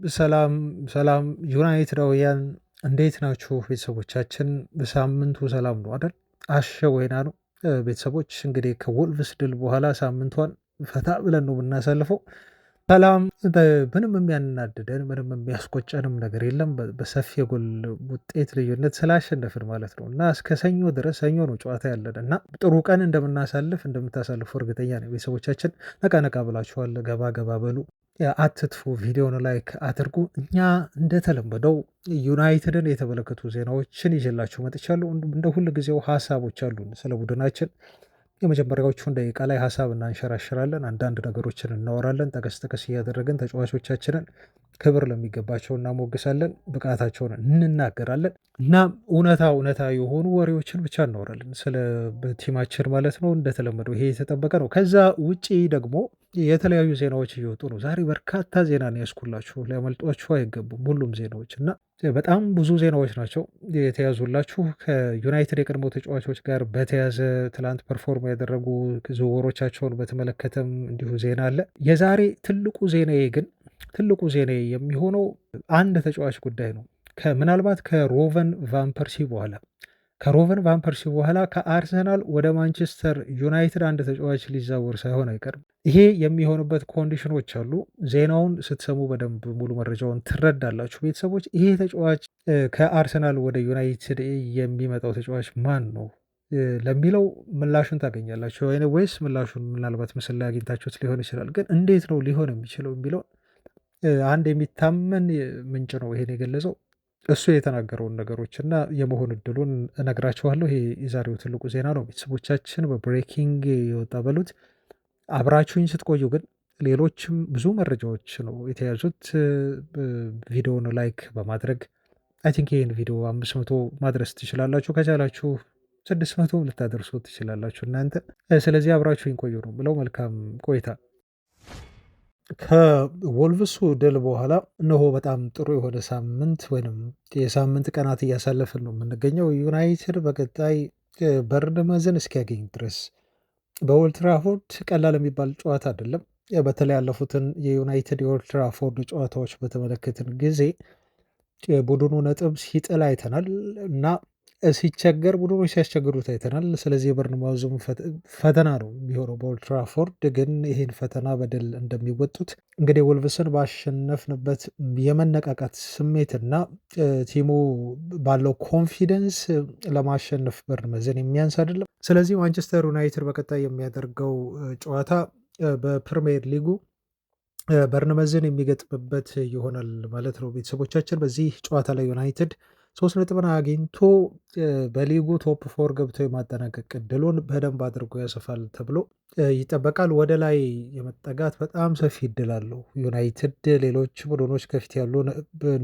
ሰላም ሰላም ዩናይትዳውያን እንዴት ናችሁ? ቤተሰቦቻችን በሳምንቱ ሰላም ነው አይደል? አሸወይና ነው። ቤተሰቦች እንግዲህ ከወልቭስ ድል በኋላ ሳምንቷን ፈታ ብለን ነው የምናሳልፈው። ሰላም ምንም የሚያናድደን ምንም የሚያስቆጨንም ነገር የለም። በሰፊ የጎል ውጤት ልዩነት ስላሸነፍን ማለት ነው እና እስከ ሰኞ ድረስ ሰኞ ነው ጨዋታ ያለን እና ጥሩ ቀን እንደምናሳልፍ እንደምታሳልፉ እርግጠኛ ነው። ቤተሰቦቻችን ነቃ ነቃ ብላችኋል። ገባ ገባ በሉ፣ አትጥፉ፣ ቪዲዮን ላይክ አድርጉ። እኛ እንደተለመደው ዩናይትድን የተመለከቱ ዜናዎችን ይዤላችሁ መጥቻለሁ። እንደ ሁል ጊዜው ሀሳቦች አሉን ስለ ቡድናችን። የመጀመሪያዎቹን ደቂቃ ላይ ሀሳብ እናንሸራሽራለን፣ አንዳንድ ነገሮችን እናወራለን። ጠቀስ ጠቀስ እያደረግን ተጫዋቾቻችንን ክብር ለሚገባቸው እናሞግሳለን፣ ብቃታቸውን እንናገራለን እና እውነታ የሆኑ ወሬዎችን ብቻ እናወራለን ስለ ቲማችን ማለት ነው። እንደተለመደው ይሄ የተጠበቀ ነው። ከዛ ውጪ ደግሞ የተለያዩ ዜናዎች እየወጡ ነው። ዛሬ በርካታ ዜና ነው ያስኩላችሁ፣ ሊያመልጧችሁ አይገቡም ሁሉም ዜናዎች እና በጣም ብዙ ዜናዎች ናቸው የተያዙላችሁ። ከዩናይትድ የቀድሞ ተጫዋቾች ጋር በተያዘ ትላንት ፐርፎርም ያደረጉ ዝውውሮቻቸውን በተመለከተም እንዲሁ ዜና አለ። የዛሬ ትልቁ ዜናዬ የሚሆነው አንድ ተጫዋች ጉዳይ ነው። ምናልባት ከሮቨን ቫን ፐርሲ በኋላ ከአርሰናል ወደ ማንቸስተር ዩናይትድ አንድ ተጫዋች ሊዛወር ሳይሆን አይቀርም። ይሄ የሚሆንበት ኮንዲሽኖች አሉ። ዜናውን ስትሰሙ በደንብ ሙሉ መረጃውን ትረዳላችሁ። ቤተሰቦች፣ ይሄ ተጫዋች ከአርሰናል ወደ ዩናይትድ የሚመጣው ተጫዋች ማን ነው ለሚለው ምላሹን ታገኛላችሁ ወይስ ምላሹን ምናልባት ምስል ላይ አግኝታችሁት ሊሆን ይችላል። ግን እንዴት ነው ሊሆን የሚችለው የሚለውን አንድ የሚታመን ምንጭ ነው ይሄን የገለጸው። እሱ የተናገረውን ነገሮች እና የመሆን እድሉን እነግራችኋለሁ። ይሄ የዛሬው ትልቁ ዜና ነው። ቤተሰቦቻችን በብሬኪንግ የወጣ በሉት። አብራችሁኝ ስትቆዩ ግን ሌሎችም ብዙ መረጃዎች ነው የተያዙት። ቪዲዮውን ላይክ በማድረግ አይ ቲንክ ይህን ቪዲዮ 500 ማድረስ ትችላላችሁ። ከቻላችሁ 600 ልታደርሱ ትችላላችሁ እናንተ። ስለዚህ አብራችሁኝ ቆዩ ነው ብለው። መልካም ቆይታ። ከወልቭሱ ድል በኋላ እነሆ በጣም ጥሩ የሆነ ሳምንት ወይም የሳምንት ቀናት እያሳለፍን ነው የምንገኘው። ዩናይትድ በቀጣይ በርንመዝን እስኪያገኝ ድረስ በኦልድ ትራፎርድ ቀላል የሚባል ጨዋታ አይደለም። በተለይ ያለፉትን የዩናይትድ የኦልድ ትራፎርድ ጨዋታዎች በተመለከትን ጊዜ ቡድኑ ነጥብ ሲጥል አይተናል እና ሲቸገር ቡድኖች ሲያስቸግሩት አይተናል። ስለዚህ የበርንማውዝም ፈተና ነው የሚሆነው በኦልድ ትራፎርድ። ግን ይህን ፈተና በድል እንደሚወጡት እንግዲህ ወልቭስን ባሸነፍንበት የመነቃቃት ስሜትና ቲሙ ባለው ኮንፊደንስ ለማሸነፍ በርንመዝን የሚያንስ አይደለም። ስለዚህ ማንቸስተር ዩናይትድ በቀጣይ የሚያደርገው ጨዋታ በፕሪሚየር ሊጉ በርንመዝን የሚገጥምበት ይሆናል ማለት ነው። ቤተሰቦቻችን በዚህ ጨዋታ ላይ ዩናይትድ 3 ነጥብን አግኝቶ በሊጉ ቶፕ 4 ገብቶ የማጠናቀቅ እድሉን በደንብ አድርጎ ያሰፋል ተብሎ ይጠበቃል። ወደ ላይ የመጠጋት በጣም ሰፊ እድል አለው ዩናይትድ። ሌሎች ቡድኖች ከፊት ያሉ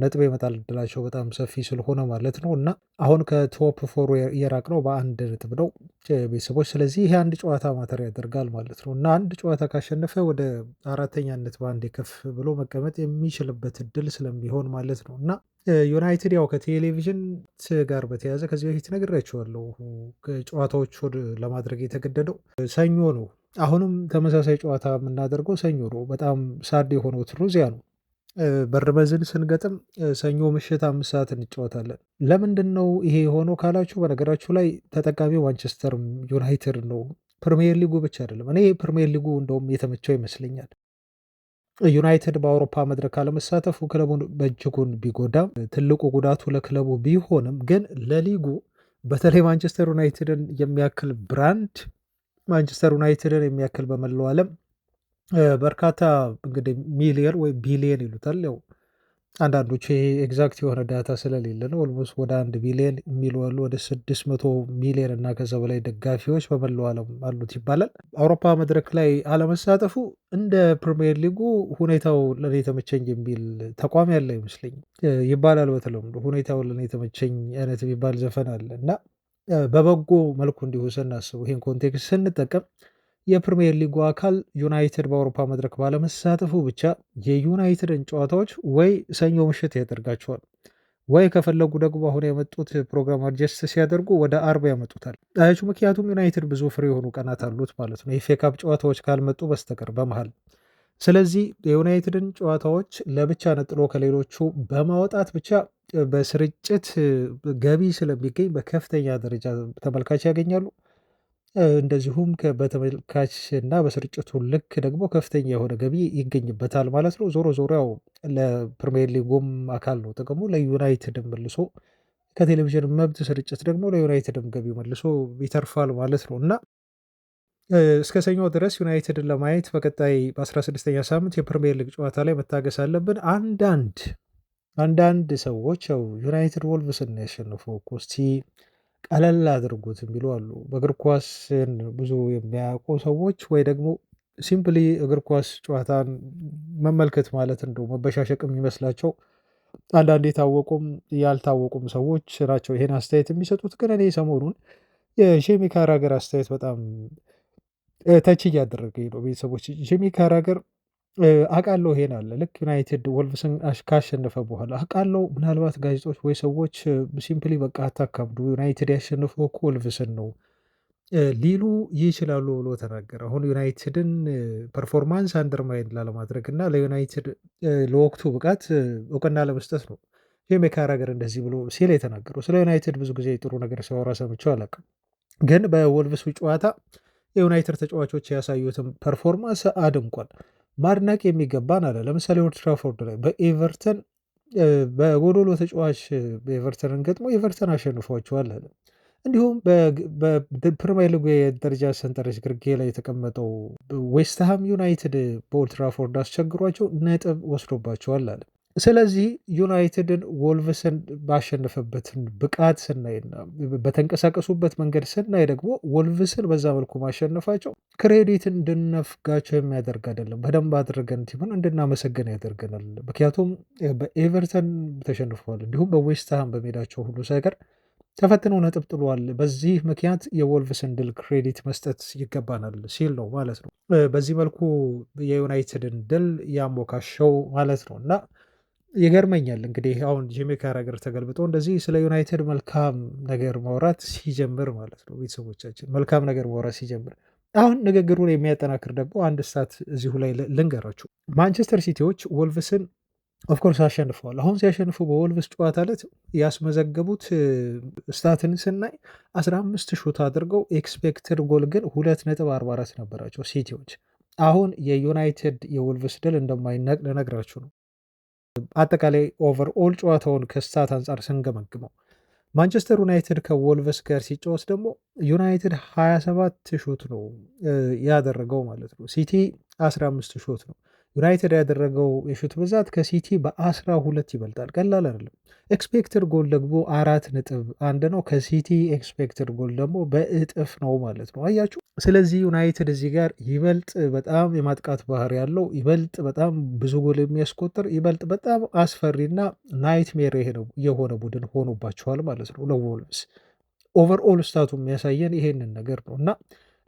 ነጥብ የመጣል እድላቸው በጣም ሰፊ ስለሆነ ማለት ነው እና አሁን ከቶፕ 4 የራቅ ነው በአንድ ነጥብ ነው ቤተሰቦች። ስለዚህ ይሄ አንድ ጨዋታ ማተር ያደርጋል ማለት ነው እና አንድ ጨዋታ ካሸነፈ ወደ አራተኛነት በአንድ ከፍ ብሎ መቀመጥ የሚችልበት እድል ስለሚሆን ማለት ነው እና ዩናይትድ ያው ከቴሌቪዥን ጋር በተያያዘ ከዚህ በፊት ነግሬያቸዋለሁ። ጨዋታዎች ለማድረግ የተገደደው ሰኞ ነው። አሁንም ተመሳሳይ ጨዋታ የምናደርገው ሰኞ ነው። በጣም ሳድ የሆነው ትሩዚያ ነው። በርንመዝን ስንገጥም ሰኞ ምሽት 5 ሰዓት እንጫወታለን። ለምንድን ነው ይሄ የሆነው ካላችሁ፣ በነገራችሁ ላይ ተጠቃሚው ማንቸስተር ዩናይትድ ነው። ፕሪሚየር ሊጉ ብቻ አይደለም። እኔ ፕሪሚየር ሊጉ እንደውም የተመቸው ይመስለኛል። ዩናይትድ በአውሮፓ መድረክ አለመሳተፉ ክለቡን በእጅጉን ቢጎዳም ትልቁ ጉዳቱ ለክለቡ ቢሆንም ግን ለሊጉ በተለይ ማንቸስተር ዩናይትድን የሚያክል ብራንድ ማንቸስተር ዩናይትድን የሚያክል በመላው ዓለም በርካታ እንግዲህ ሚሊየን ወይ ቢሊየን ይሉታል ያው አንዳንዶቹ ይሄ ኤግዛክት የሆነ ዳታ ስለሌለ ነው። ኦልሞስት ወደ 1 ቢሊየን የሚሉ አሉ። ወደ 600 ሚሊየን እና ከዛ በላይ ደጋፊዎች በመላው ዓለም አሉት ይባላል። አውሮፓ መድረክ ላይ አለመሳተፉ እንደ ፕሪሚየር ሊጉ ሁኔታው ለእኔ የተመቸኝ የሚል ተቋም ያለ አይመስለኝም ይባላል። በተለምዶ ሁኔታው ለእኔ የተመቸኝ አይነት የሚባል ዘፈን አለ እና በበጎ መልኩ እንዲሁ ስናስቡ ይህን ኮንቴክስት ስንጠቀም የፕሪሚየር ሊጉ አካል ዩናይትድ በአውሮፓ መድረክ ባለመሳተፉ ብቻ የዩናይትድን ጨዋታዎች ወይ ሰኞ ምሽት ያደርጋቸዋል ወይ ከፈለጉ ደግሞ አሁን የመጡት ፕሮግራም አድጀስት ሲያደርጉ ወደ አርብ ያመጡታል። ምክንያቱም ዩናይትድ ብዙ ፍሬ የሆኑ ቀናት አሉት ማለት ነው፣ የኤፍ ኤ ካፕ ጨዋታዎች ካልመጡ በስተቀር በመሃል። ስለዚህ የዩናይትድን ጨዋታዎች ለብቻ ነጥሎ ከሌሎቹ በማውጣት ብቻ በስርጭት ገቢ ስለሚገኝ በከፍተኛ ደረጃ ተመልካች ያገኛሉ። እንደዚሁም በተመልካች እና በስርጭቱ ልክ ደግሞ ከፍተኛ የሆነ ገቢ ይገኝበታል ማለት ነው። ዞሮ ዞሮ ያው ለፕሪሚየር ሊጉም አካል ነው ጥቅሙ፣ ለዩናይትድም መልሶ ከቴሌቪዥን መብት ስርጭት ደግሞ ለዩናይትድም ገቢ መልሶ ይተርፋል ማለት ነው እና እስከ ሰኞ ድረስ ዩናይትድን ለማየት በቀጣይ በ16ኛ ሳምንት የፕሪሚየር ሊግ ጨዋታ ላይ መታገስ አለብን። አንዳንድ ሰዎች ያው ዩናይትድ ወልቭስን ያሸንፈው እኮ እስቲ ቀለል አድርጉት የሚሉ አሉ። በእግር ኳስ ብዙ የሚያውቁ ሰዎች ወይ ደግሞ ሲምፕሊ እግር ኳስ ጨዋታን መመልከት ማለት እንደው መበሻሸቅ የሚመስላቸው አንዳንድ የታወቁም ያልታወቁም ሰዎች ናቸው ይሄን አስተያየት የሚሰጡት። ግን እኔ ሰሞኑን የጄሚ ካራገር አስተያየት በጣም ተች እያደረገኝ ነው። ቤተሰቦች ጄሚ ካራገር አውቃለሁ ይሄን አለ ልክ ዩናይትድ ወልቭስን ካሸነፈ በኋላ አውቃለሁ ምናልባት ጋዜጦች ወይ ሰዎች ሲምፕሊ በቃ አታካብዱ ዩናይትድ ያሸነፈው እኮ ወልቭስን ነው ሊሉ ይችላሉ ብሎ ተናገረ። አሁን ዩናይትድን ፐርፎርማንስ አንደርማይን ላለማድረግ እና ለዩናይትድ ለወቅቱ ብቃት እውቅና ለመስጠት ነው ጄሚ ካራገር እንደዚህ ብሎ ሲል የተናገረው። ስለ ዩናይትድ ብዙ ጊዜ ጥሩ ነገር ሲያወራ ሰምቼው አላውቅም። ግን በወልቭሱ ጨዋታ የዩናይትድ ተጫዋቾች ያሳዩትን ፐርፎርማንስ አድንቋል። ማድነቅ የሚገባን አለ። ለምሳሌ ኦልድ ትራፎርድ ላይ በኤቨርተን በጎዶሎ ተጫዋች ኤቨርተንን ገጥሞ ኤቨርተን አሸንፏቸዋል አለ። እንዲሁም በፕሪሚየር ሊጉ የደረጃ ሰንጠረዥ ግርጌ ላይ የተቀመጠው ዌስትሃም ዩናይትድ በኦልድ ትራፎርድ አስቸግሯቸው ነጥብ ወስዶባቸዋል አለ። ስለዚህ ዩናይትድን ወልቭስን ባሸነፈበትን ብቃት ስናይና በተንቀሳቀሱበት መንገድ ስናይ ደግሞ ወልቭስን በዛ መልኩ ማሸነፋቸው ክሬዲት እንድነፍጋቸው የሚያደርግ አይደለም። በደንብ አድርገን ቲሙን እንድናመሰገን ያደርገናል። ምክንያቱም በኤቨርተን ተሸንፈዋል፣ እንዲሁም በዌስትሃም በሜዳቸው ሁሉ ሳይቀር ተፈትነው ነጥብ ጥሏል። በዚህ ምክንያት የወልቭስን ድል ክሬዲት መስጠት ይገባናል ሲል ነው ማለት ነው። በዚህ መልኩ የዩናይትድን ድል ያሞካሸው ማለት ነው እና ይገርመኛል እንግዲህ አሁን ጂሚ ካራገር ተገልብጦ እንደዚህ ስለ ዩናይትድ መልካም ነገር ማውራት ሲጀምር ማለት ነው። ቤተሰቦቻችን መልካም ነገር ማውራት ሲጀምር አሁን ንግግሩን የሚያጠናክር ደግሞ አንድ ስታት እዚሁ ላይ ልንገራችሁ። ማንቸስተር ሲቲዎች ወልቭስን ኦፍኮርስ አሸንፈዋል። አሁን ሲያሸንፉ በወልቭስ ጨዋታ ዕለት ያስመዘገቡት ስታትን ስናይ 15 ሹት አድርገው ኤክስፔክትድ ጎል ግን 2.44 ነበራቸው ሲቲዎች። አሁን የዩናይትድ የወልቭስ ድል እንደማይናቅ ልነግራችሁ ነው። አጠቃላይ ኦቨርኦል ጨዋታውን ከስታት አንጻር ስንገመግመው ማንቸስተር ዩናይትድ ከወልቭስ ጋር ሲጫወት ደግሞ ዩናይትድ 27 ሾት ነው ያደረገው ማለት ነው። ሲቲ 15 ሾት ነው። ዩናይትድ ያደረገው የሾት ብዛት ከሲቲ በ12 ይበልጣል። ቀላል አይደለም። ኤክስፔክትድ ጎል ደግሞ 4.1 ነው። ከሲቲ ኤክስፔክትድ ጎል ደግሞ በእጥፍ ነው ማለት ነው። አያችሁ። ስለዚህ ዩናይትድ እዚህ ጋር ይበልጥ በጣም የማጥቃት ባህሪ ያለው ይበልጥ በጣም ብዙ ጎል የሚያስቆጥር ይበልጥ በጣም አስፈሪና ናይትሜር የሆነ ቡድን ሆኖባቸዋል ማለት ነው ለወልቭስ። ኦቨርኦል ስታቱ የሚያሳየን ይሄንን ነገር ነው እና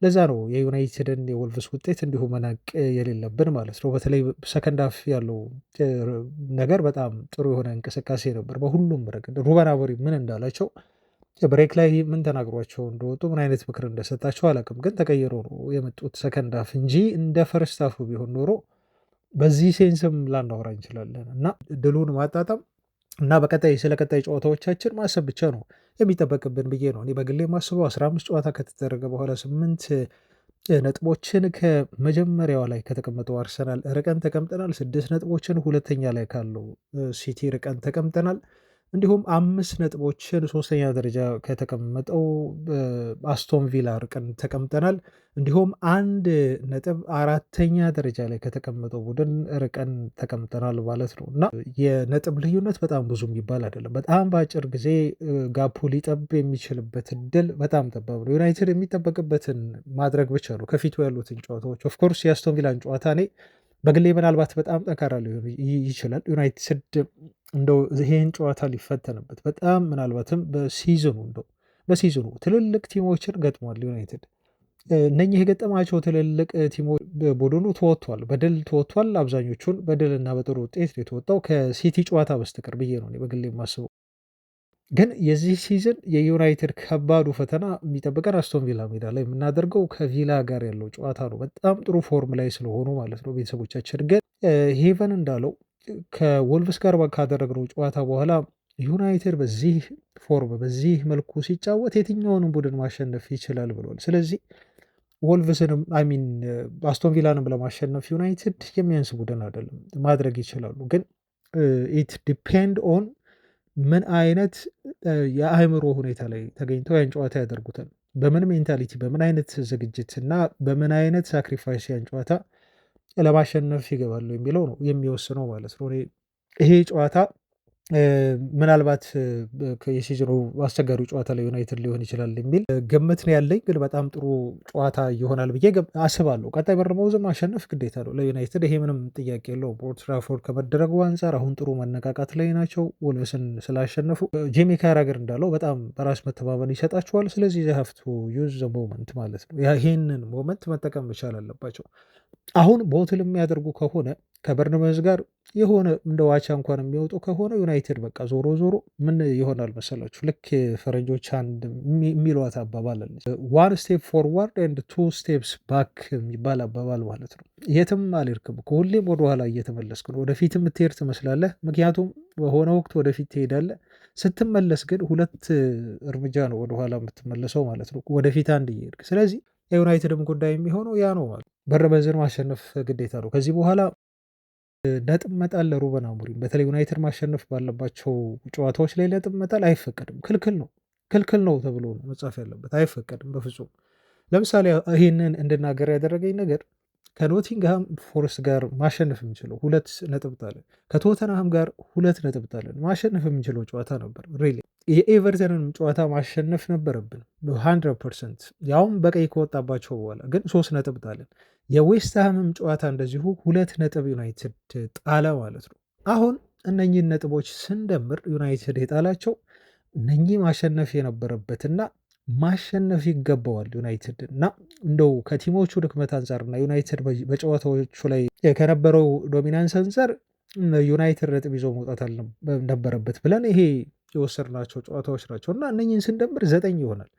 ለዛ ነው የዩናይትድን የወልቭስ ውጤት እንዲሁ መናቅ የሌለብን ማለት ነው። በተለይ ሰከንድ ሃፍ ያለው ነገር በጣም ጥሩ የሆነ እንቅስቃሴ ነበር በሁሉም ረገድ። ሩበን አሞሪም ምን እንዳላቸው ብሬክ ላይ ምን ተናግሯቸው እንደወጡ ምን አይነት ምክር እንደሰጣቸው አላውቅም፣ ግን ተቀይሮ ነው የመጡት ሰከንድ ሃፍ እንጂ እንደ ፈርስት ሃፉ ቢሆን ኖሮ በዚህ ሴንስም ላናወራ እንችላለን እና ድሉን ማጣጣም እና በቀጣይ ስለ ቀጣይ ጨዋታዎቻችን ማሰብ ብቻ ነው የሚጠበቅብን ብዬ ነው እኔ በግሌ ማስበው። 15 ጨዋታ ከተደረገ በኋላ 8 ነጥቦችን ከመጀመሪያዋ ላይ ከተቀመጠው አርሰናል ርቀን ተቀምጠናል። 6 ነጥቦችን ሁለተኛ ላይ ካለው ሲቲ ርቀን ተቀምጠናል። እንዲሁም 5 ነጥቦችን ሶስተኛ ደረጃ ከተቀመጠው አስቶን ቪላ ርቀን ተቀምጠናል። እንዲሁም 1 ነጥብ አራተኛ ደረጃ ላይ ከተቀመጠው ቡድን ርቀን ተቀምጠናል ማለት ነው እና የነጥብ ልዩነት በጣም ብዙ የሚባል አይደለም። በጣም በአጭር ጊዜ ጋፑ ሊጠብ የሚችልበት እድል በጣም ጠባብ ነው። ዩናይትድ የሚጠበቅበትን ማድረግ ብቻ ነው ከፊቱ ያሉትን ጨዋታዎች። ኦፍኮርስ የአስቶን ቪላን ጨዋታ እኔ በግሌ ምናልባት በጣም ጠንካራ ሊሆን ይችላል ዩናይትድ እንደው ይሄን ጨዋታ ሊፈተንበት በጣም ምናልባትም በሲዝኑ ትልልቅ ቲሞችን ገጥሟል ዩናይትድ። እነኚህ የገጠማቸው ትልልቅ ቲሞች ቡድኑ በድል ተወጥቷል። አብዛኞቹን በድልና በጥሩ ውጤት የተወጣው ከሲቲ ጨዋታ በስተቀር ብዬ ነው በግሌ የማስበው። ግን የዚህ ሲዝን የዩናይትድ ከባዱ ፈተና የሚጠብቀን አስቶን ቪላ ሜዳ ላይ የምናደርገው ከቪላ ጋር ያለው ጨዋታ ነው። በጣም ጥሩ ፎርም ላይ ስለሆኑ ማለት ነው ቤተሰቦቻችን። ግን ሄቨን እንዳለው ከወልቭስ ጋር ካደረግነው ጨዋታ በኋላ ዩናይትድ በዚህ ፎርም በዚህ መልኩ ሲጫወት የትኛውንም ቡድን ማሸነፍ ይችላል ብሏል። ስለዚህ ወልቭስንም አይሚን አስቶን ቪላንም ለማሸነፍ ዩናይትድ የሚያንስ ቡድን አይደለም፣ ማድረግ ይችላሉ። ግን ኢት ዲፔንድ ኦን ምን አይነት የአእምሮ ሁኔታ ላይ ተገኝተው ያን ጨዋታ ያደርጉታል፣ በምን ሜንታሊቲ፣ በምን አይነት ዝግጅት እና በምን አይነት ሳክሪፋይስ ያን ጨዋታ ለማሸነፍ ይገባሉ የሚለው ነው የሚወስነው ማለት ነው። ይሄ ጨዋታ ምናልባት የሲዝኑ አስቸጋሪው ጨዋታ ለዩናይትድ ሊሆን ይችላል የሚል ግምት ነው ያለኝ። ግን በጣም ጥሩ ጨዋታ ይሆናል ብዬ አስባለሁ። ቀጣይ በርንማውዝን ማሸነፍ ግዴታ ነው ለዩናይትድ፣ ይሄ ምንም ጥያቄ የለውም። ኦልድ ትራፎርድ ከመደረጉ አንጻር አሁን ጥሩ መነቃቃት ላይ ናቸው። ወልቭስን ስላሸነፉ ጂሚ ካራገር እንዳለው በጣም በራስ መተማመን ይሰጣቸዋል። ስለዚህ ዘሀፍቱ ዩዝ ዘ ሞመንት ማለት ነው። ይሄንን ሞመንት መጠቀም መቻል አለባቸው። አሁን ቦትል የሚያደርጉ ከሆነ ከበርንመዝ ጋር የሆነ እንደ ዋቻ እንኳን የሚወጡ ከሆነ ዩናይትድ በቃ ዞሮ ዞሮ ምን ይሆናል መሰላችሁ? ልክ ፈረንጆች አንድ የሚሏት አባባል አለች፣ ዋን ስቴፕ ፎርዋርድ ኤንድ ቱ ስቴፕስ ባክ የሚባል አባባል ማለት ነው። የትም አልሄድክም፣ ከሁሌም ወደኋላ እየተመለስክ ነው። ወደፊት የምትሄድ ትመስላለህ፣ ምክንያቱም በሆነ ወቅት ወደፊት ትሄዳለህ። ስትመለስ ግን 2 እርምጃ ነው ወደኋላ የምትመለሰው ማለት ነው፣ ወደፊት አንድ እየሄድክ። ስለዚህ የዩናይትድም ጉዳይ የሚሆነው ያ ነው ማለት በርንመዝን ማሸነፍ ግዴታ ነው። ከዚህ በኋላ ነጥብ መጣል ለሩበን አሞሪም በተለይ ዩናይትድ ማሸነፍ ባለባቸው ጨዋታዎች ላይ ነጥብ መጣል አይፈቀድም፣ ክልክል ነው ተብሎ ነው መጻፍ ያለበት። አይፈቀድም በፍጹም። ለምሳሌ ይህንን እንድናገር ያደረገኝ ነገር ከኖቲንግሃም ፎረስት ጋር ማሸነፍ የምንችለው 2 ነጥብ ጣለን፣ ከቶተንሃም ጋር 2 ነጥብ ጣለን፣ ማሸነፍ የምንችለው ጨዋታ ነበር። ሪሊ የኤቨርተንን ጨዋታ ማሸነፍ ነበረብን 100%፣ ያውም በቀይ ከወጣባቸው በኋላ ግን 3 ነጥብ ጣለን። የዌስትሃምም ጨዋታ እንደዚሁ 2 ነጥብ ዩናይትድ ጣለ ማለት ነው። አሁን እነኚህን ነጥቦች ስንደምር ዩናይትድ የጣላቸው እነኚህ ማሸነፍ የነበረበትና ማሸነፍ ይገባዋል ዩናይትድ እና እንደው ከቲሞቹ ድክመት አንጻርና ዩናይትድ በጨዋታዎቹ ላይ ከነበረው ዶሚናንስ አንጻር ዩናይትድ ነጥብ ይዞ መውጣት አልነበረበት ብለን ይሄ የወሰድናቸው ጨዋታዎች ናቸው እና እነኝህን ስንደምር 9 ይሆናል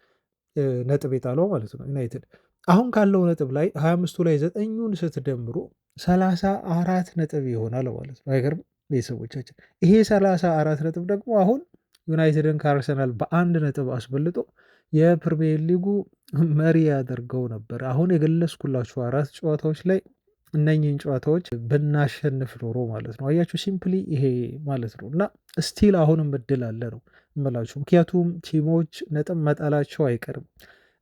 ነጥብ የጣለው ማለት ነው ዩናይትድ። አሁን ካለው ነጥብ ላይ 25ቱ ላይ 9ኙን ስትደምሩ 34 ነጥብ ይሆናል ማለት ነው። አይገርም ቤተሰቦቻችን? ይሄ 34 ነጥብ ደግሞ አሁን ዩናይትድን ከአርሰናል በ1 ነጥብ አስበልጦ የፕሪሚየር ሊጉ መሪ ያደርገው ነበር። አሁን የገለጽኩላችሁ 4 ጨዋታዎች ላይ እነኝህን ጨዋታዎች ብናሸንፍ ኖሮ ማለት ነው። አያችሁ ሲምፕሊ ይሄ ማለት ነው። እና ስቲል አሁንም እድል አለ ነው እምላችሁ። ምክንያቱም ቲሞች ነጥብ መጣላቸው አይቀርም።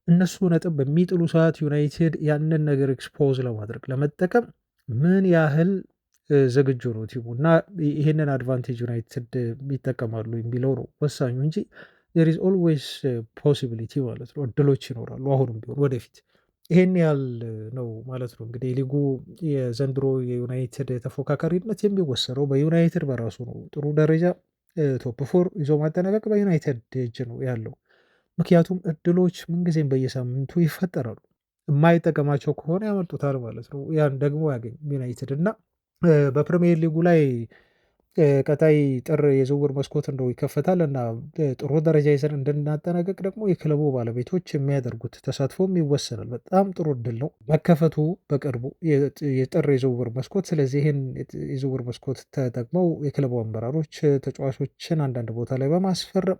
እነሱ ነጥብ በሚጥሉ ሰዓት ዩናይትድ ያንን ነገር ኤክስፖዝ ለማድረግ ለመጠቀም ምን ያህል ዝግጁ ነው ቲሙ እና ይህንን አድቫንቴጅ ዩናይትድ ይጠቀማሉ የሚለው ነው ወሳኙ እንጂ there is always possibility ማለት ነው። እድሎች ይኖራሉ አሁንም ቢሆን ወደፊት። ይሄን ያህል ነው ማለት ነው። እንግዲህ ሊጉ የዘንድሮ የዩናይትድ ተፎካካሪነት የሚወሰነው በዩናይትድ በራሱ ነው። ጥሩ ደረጃ ቶፕ 4 ይዞ ማጠናቀቅ በዩናይትድ እጅ ነው ያለው። ምክንያቱም እድሎች ምንጊዜም በየሳምንቱ ይፈጠራሉ። የማይጠቀማቸው ከሆነ ያመልጡታል ማለት ነው። ያን ደግሞ ያገኝ ዩናይትድ እና በፕሪሚየር ሊጉ ላይ ቀጣይ ጥር የዝውውር መስኮት እንደው ይከፈታል እና ጥሩ ደረጃ ይዘን እንድናጠናቀቅ ደግሞ የክለቡ ባለቤቶች የሚያደርጉት ተሳትፎም ይወሰናል። በጣም ጥሩ እድል ነው መከፈቱ በቅርቡ የጥር የዝውውር መስኮት። ስለዚህ ይህን የዝውውር መስኮት ተጠቅመው የክለቡ አመራሮች ተጫዋቾችን አንዳንድ ቦታ ላይ በማስፈረም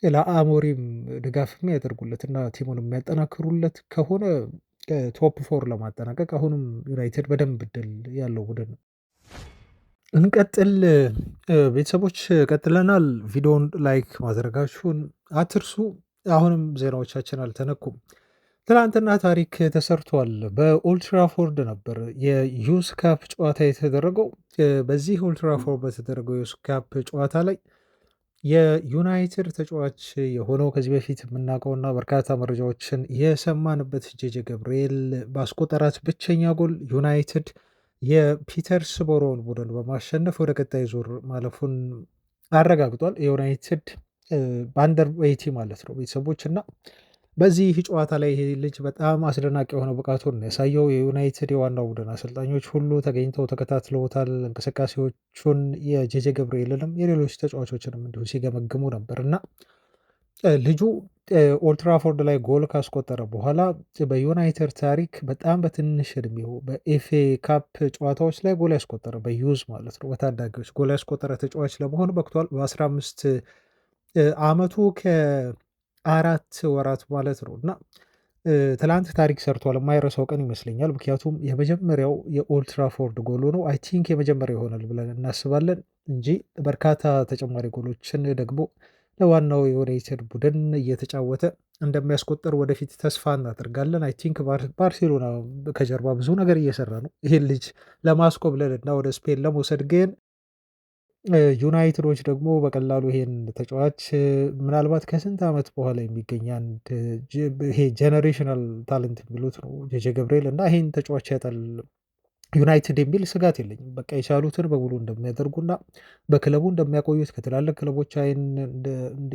ለአሞሪም ድጋፍ የሚያደርጉለት እና ቲሙን የሚያጠናክሩለት ከሆነ ቶፕ 4 ለማጠናቀቅ አሁንም ዩናይትድ በደንብ እድል ያለው ቡድን ነው። እንቀጥል ቤተሰቦች፣ ቀጥለናል። ቪዲዮን ላይክ ማድረጋችሁን አትርሱ። አሁንም ዜናዎቻችን አልተነኩም። ትናንትና ታሪክ ተሰርቷል። በኦልድ ትራፎርድ ነበር የዩስ ካፕ ጨዋታ የተደረገው። በዚህ ኦልድ ትራፎርድ በተደረገው የዩስ ካፕ ጨዋታ ላይ የዩናይትድ ተጫዋች የሆነው ከዚህ በፊት የምናውቀውና በርካታ መረጃዎችን የሰማንበት ጄጄ ገብርኤል ባስቆጠራት ብቸኛ ጎል ዩናይትድ የፒተርስቦሮን ቡድን በማሸነፍ ወደ ቀጣይ ዙር ማለፉን አረጋግጧል። የዩናይትድ በአንደር 80 ማለት ነው ቤተሰቦች እና በዚህ ጨዋታ ላይ ይሄ ልጅ በጣም አስደናቂ የሆነ ብቃቱን ነው ያሳየው። የዩናይትድ የዋናው ቡድን አሰልጣኞች ሁሉ ተገኝተው ተከታትለውታል። እንቅስቃሴዎቹን የጄጄ ገብርኤልንም የሌሎች ተጫዋቾችንም እንዲሁ ሲገመግሙ ነበር እና ልጁ ኦልድ ትራፎርድ ላይ ጎል ካስቆጠረ በኋላ በዩናይትድ ታሪክ በጣም በትንሽ እድሜው በኤፍኤ ካፕ ጨዋታዎች ላይ ጎል ያስቆጠረ በዩዝ ማለት ነው በታዳጊዎች ጎል ያስቆጠረ ተጫዋች ለመሆን በቅቷል። በ15 ዓመቱ ከአራት ወራት ማለት ነው እና ትላንት ታሪክ ሰርቷል። የማይረሳው ቀን ይመስለኛል። ምክንያቱም የመጀመሪያው የኦልድ ትራፎርድ ጎሉ ነው። አይ ቲንክ የመጀመሪያው ይሆናል ብለን እናስባለን እንጂ በርካታ ተጨማሪ ጎሎችን ደግሞ ለዋናው የዩናይትድ ቡድን እየተጫወተ እንደሚያስቆጥር ወደፊት ተስፋ እናደርጋለን። አይ ቲንክ ባርሴሎና ከጀርባ ብዙ ነገር እየሰራ ነው ይሄን ልጅ ለማስኮብለል እና ወደ ስፔን ለመውሰድ ግን ዩናይትዶች ደግሞ በቀላሉ ይሄን ተጫዋች ምናልባት ከስንት ዓመት በኋላ የሚገኝ አንድ ይሄ ጀነሬሽናል ታለንት የሚሉት ነው ጄጄ ገብርኤል እና ይሄን ተጫዋች ያጣል ዩናይትድ የሚል ስጋት የለኝም። በቃ የቻሉትን በሙሉ እንደሚያደርጉና በክለቡ እንደሚያቆዩት ከትላልቅ ክለቦች አይን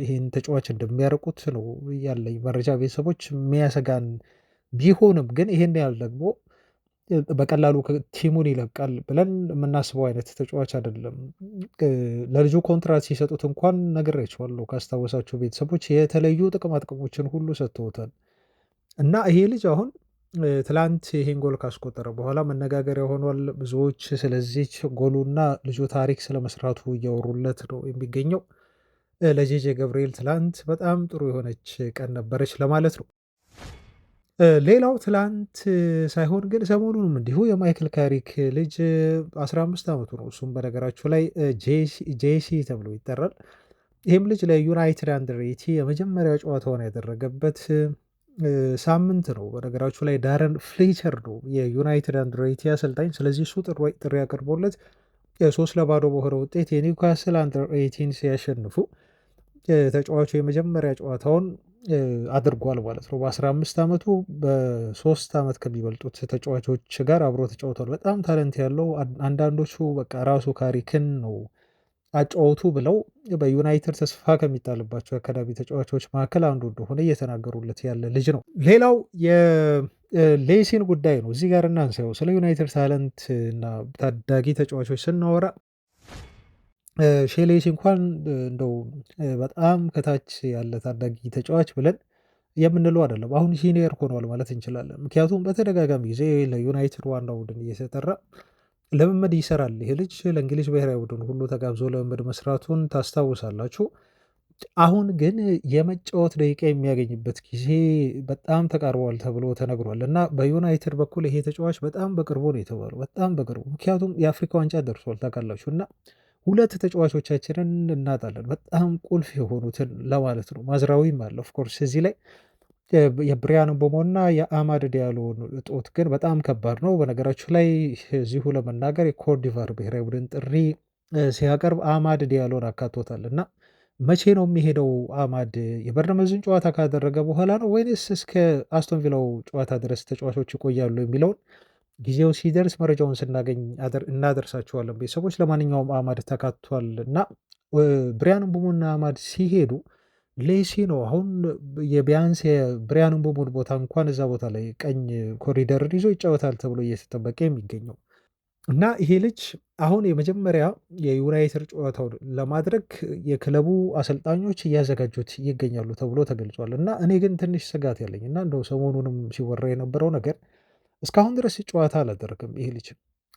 ይሄን ተጫዋች እንደሚያርቁት ነው ያለኝ መረጃ። ቤተሰቦች የሚያሰጋን ቢሆንም ግን ይሄን ያህል ደግሞ በቀላሉ ቲሙን ይለቃል ብለን የምናስበው አይነት ተጫዋች አይደለም። ለልጁ ኮንትራት ሲሰጡት እንኳን ነግሬያቸዋለሁ ካስታወሳችሁ ቤተሰቦች የተለዩ ጥቅማ ጥቅሞችን ሁሉ ሰጥተውታል እና ይሄ ልጅ አሁን ትላንት ይሄን ጎል ካስቆጠረ በኋላ መነጋገሪያ ሆኗል። ብዙዎች ስለዚች ጎሉና ልጁ ታሪክ ስለመስራቱ እያወሩለት ነው የሚገኘው። ለጄጄ ገብርኤል ትላንት በጣም ጥሩ የሆነች ቀን ነበረች ለማለት ነው። ሌላው ትላንት ሳይሆን ግን ሰሞኑንም እንዲሁ የማይክል ካሪክ ልጅ 15 ዓመቱ ነው። እሱም በነገራችሁ ላይ ጄሲ ተብሎ ይጠራል። ይህም ልጅ ለዩናይትድ አንደር ኤይቲ የመጀመሪያ ጨዋታውን ያደረገበት ሳምንት ነው። በነገራችሁ ላይ ዳረን ፍሌቸር ነው የዩናይትድ አንደር ኤይቲ አሰልጣኝ። ስለዚህ እሱ ጥሪ ያቀርቦለት 3-0 በሆነ ውጤት የኒውካስል አንደር ኤይቲን ሲያሸንፉ ተጫዋቹ የመጀመሪያ ጨዋታውን አድርጓል ማለት ነው። በ15 ዓመቱ በ3 ዓመት ከሚበልጡት ተጫዋቾች ጋር አብሮ ተጫውቷል። በጣም ታለንት ያለው አንዳንዶቹ በቃ ራሱ ካሪክን ነው አጫወቱ ብለው በዩናይትድ ተስፋ ከሚጣልባቸው የአካዳሚ ተጫዋቾች መካከል አንዱ እንደሆነ እየተናገሩለት ያለ ልጅ ነው። ሌላው የሌሲን ጉዳይ ነው እዚህ ጋር እናንሳው። ስለ ዩናይትድ ታለንት እና ታዳጊ ተጫዋቾች ስናወራ ሼሌሲ እንኳን እንደው በጣም ከታች ያለ ታዳጊ ተጫዋች ብለን የምንለው አይደለም። አሁን ሲኒየር ሆኗል ማለት እንችላለን። ምክንያቱም በተደጋጋሚ ጊዜ ለዩናይትድ ዋናው ቡድን እየተጠራ ልምምድ ይሰራል። ይሄ ልጅ ለእንግሊዝ ብሔራዊ ቡድን ሁሉ ተጋብዞ ልምምድ መስራቱን ታስታውሳላችሁ። አሁን ግን የመጫወት ደቂቃ የሚያገኝበት ጊዜ በጣም ተቃርቧል ተብሎ ተነግሯል እና በዩናይትድ በኩል ይሄ ተጫዋች በጣም በቅርቡ ነው የተባለው። በጣም በቅርቡ ምክንያቱም የአፍሪካ ዋንጫ ደርሷል ታውቃላችሁ እና ሁለት ተጫዋቾቻችንን እናጣለን በጣም ቁልፍ የሆኑትን ለማለት ነው። ማዝራዊም አለ ኦፍኮርስ እዚህ ላይ የብሪያን ምቦሞ እና የአማድ ዲያሎን እጦት ግን በጣም ከባድ ነው። በነገራችሁ ላይ እዚሁ ለመናገር የኮትዲቯር ብሔራዊ ቡድን ጥሪ ሲያቀርብ አማድ ዲያሎን አካቶታል እና መቼ ነው የሚሄደው? አማድ የበርነመዝን ጨዋታ ካደረገ በኋላ ነው ወይንስ እስከ አስቶን ቪላው ጨዋታ ድረስ ተጫዋቾች ይቆያሉ የሚለውን ጊዜው ሲደርስ መረጃውን ስናገኝ እናደርሳችኋለን ቤተሰቦች። ለማንኛውም አማድ ተካቷል እና ብሪያን ምቦሞና አማድ ሲሄዱ ሌሲ ነው አሁን የቢያንስ የብሪያን ምቦሞን ቦታ እንኳን እዛ ቦታ ላይ ቀኝ ኮሪደርን ይዞ ይጫወታል ተብሎ እየተጠበቀ የሚገኘው እና ይሄ ልጅ አሁን የመጀመሪያ የዩናይትድ ጨዋታውን ለማድረግ የክለቡ አሰልጣኞች እያዘጋጁት ይገኛሉ ተብሎ ተገልጿል። እና እኔ ግን ትንሽ ስጋት ያለኝ እና እንደው ሰሞኑንም ሲወራ የነበረው ነገር እስካሁን ድረስ ጨዋታ አላደረግም ይሄ ልጅ።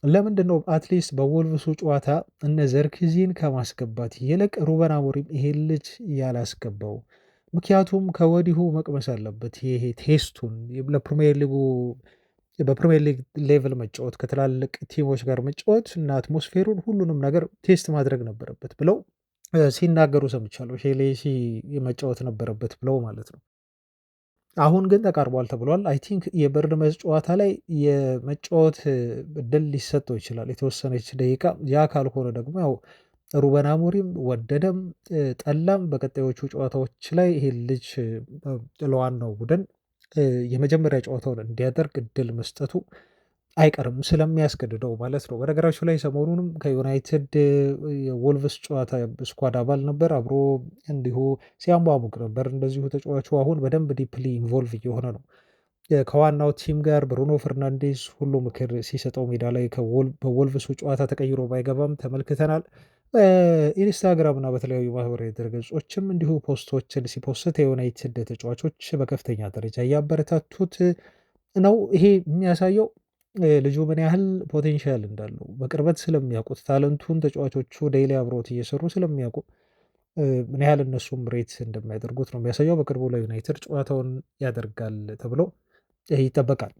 ለምንድን ነው አትሊስት በወልቭሱ ጨዋታ እነ ዘርክዚን ከማስገባት ይልቅ ሩበን አሞሪም ይሄን ልጅ ያላስገባው? ምክንያቱም ከወዲሁ መቅመስ አለበት ይሄ ቴስቱን ለፕሪሚየር ሊጉ በፕሪሚየር ሊግ ሌቭል መጫወት ከትላልቅ ቲሞች ጋር መጫወት እና አትሞስፌሩን ሁሉንም ነገር ቴስት ማድረግ ነበረበት ብለው ሲናገሩ ሰምቻለሁ። ሼሌሲ መጫወት ነበረበት ብለው ማለት ነው። አሁን ግን ተቃርቧል ተብሏል። አይ ቲንክ የበርንመዝ ጨዋታ ላይ የመጫወት እድል ሊሰጠው ይችላል የተወሰነች ደቂቃ። ያ ካልሆነ ደግሞ ያው ሩበን አሞሪም ወደደም ጠላም በቀጣዮቹ ጨዋታዎች ላይ ይሄ ልጅ ለዋናው ቡድን የመጀመሪያ ጨዋታውን እንዲያደርግ እድል መስጠቱ አይቀርም ስለሚያስገድደው ማለት ነው። በነገራችሁ ላይ ሰሞኑንም ከዩናይትድ የወልቭስ ጨዋታ ስኳድ አባል ነበር። አብሮ እንዲሁ ሲያሟሙቅ ነበር እንደዚሁ ተጫዋቹ አሁን በደንብ ዲፕሊ ኢንቮልቭ እየሆነ ነው ከዋናው ቲም ጋር። ብሩኖ ፈርናንዴዝ ሁሉ ምክር ሲሰጠው ሜዳ ላይ በወልቭሱ ጨዋታ ተቀይሮ ባይገባም ተመልክተናል። ኢንስታግራም እና በተለያዩ ማህበራዊ ድረገጾችም እንዲሁ ፖስቶችን ሲፖስት የዩናይትድ ተጫዋቾች በከፍተኛ ደረጃ እያበረታቱት ነው። ይሄ የሚያሳየው ልጁ ምን ያህል ፖቴንሻል እንዳለው በቅርበት ስለሚያውቁት ታለንቱን ተጫዋቾቹ ዴይሊ አብሮት እየሰሩ ስለሚያውቁ ምን ያህል እነሱም ሬት እንደሚያደርጉት ነው የሚያሳየው። በቅርቡ ለዩናይትድ ጨዋታውን ያደርጋል ተብሎ ይጠበቃል።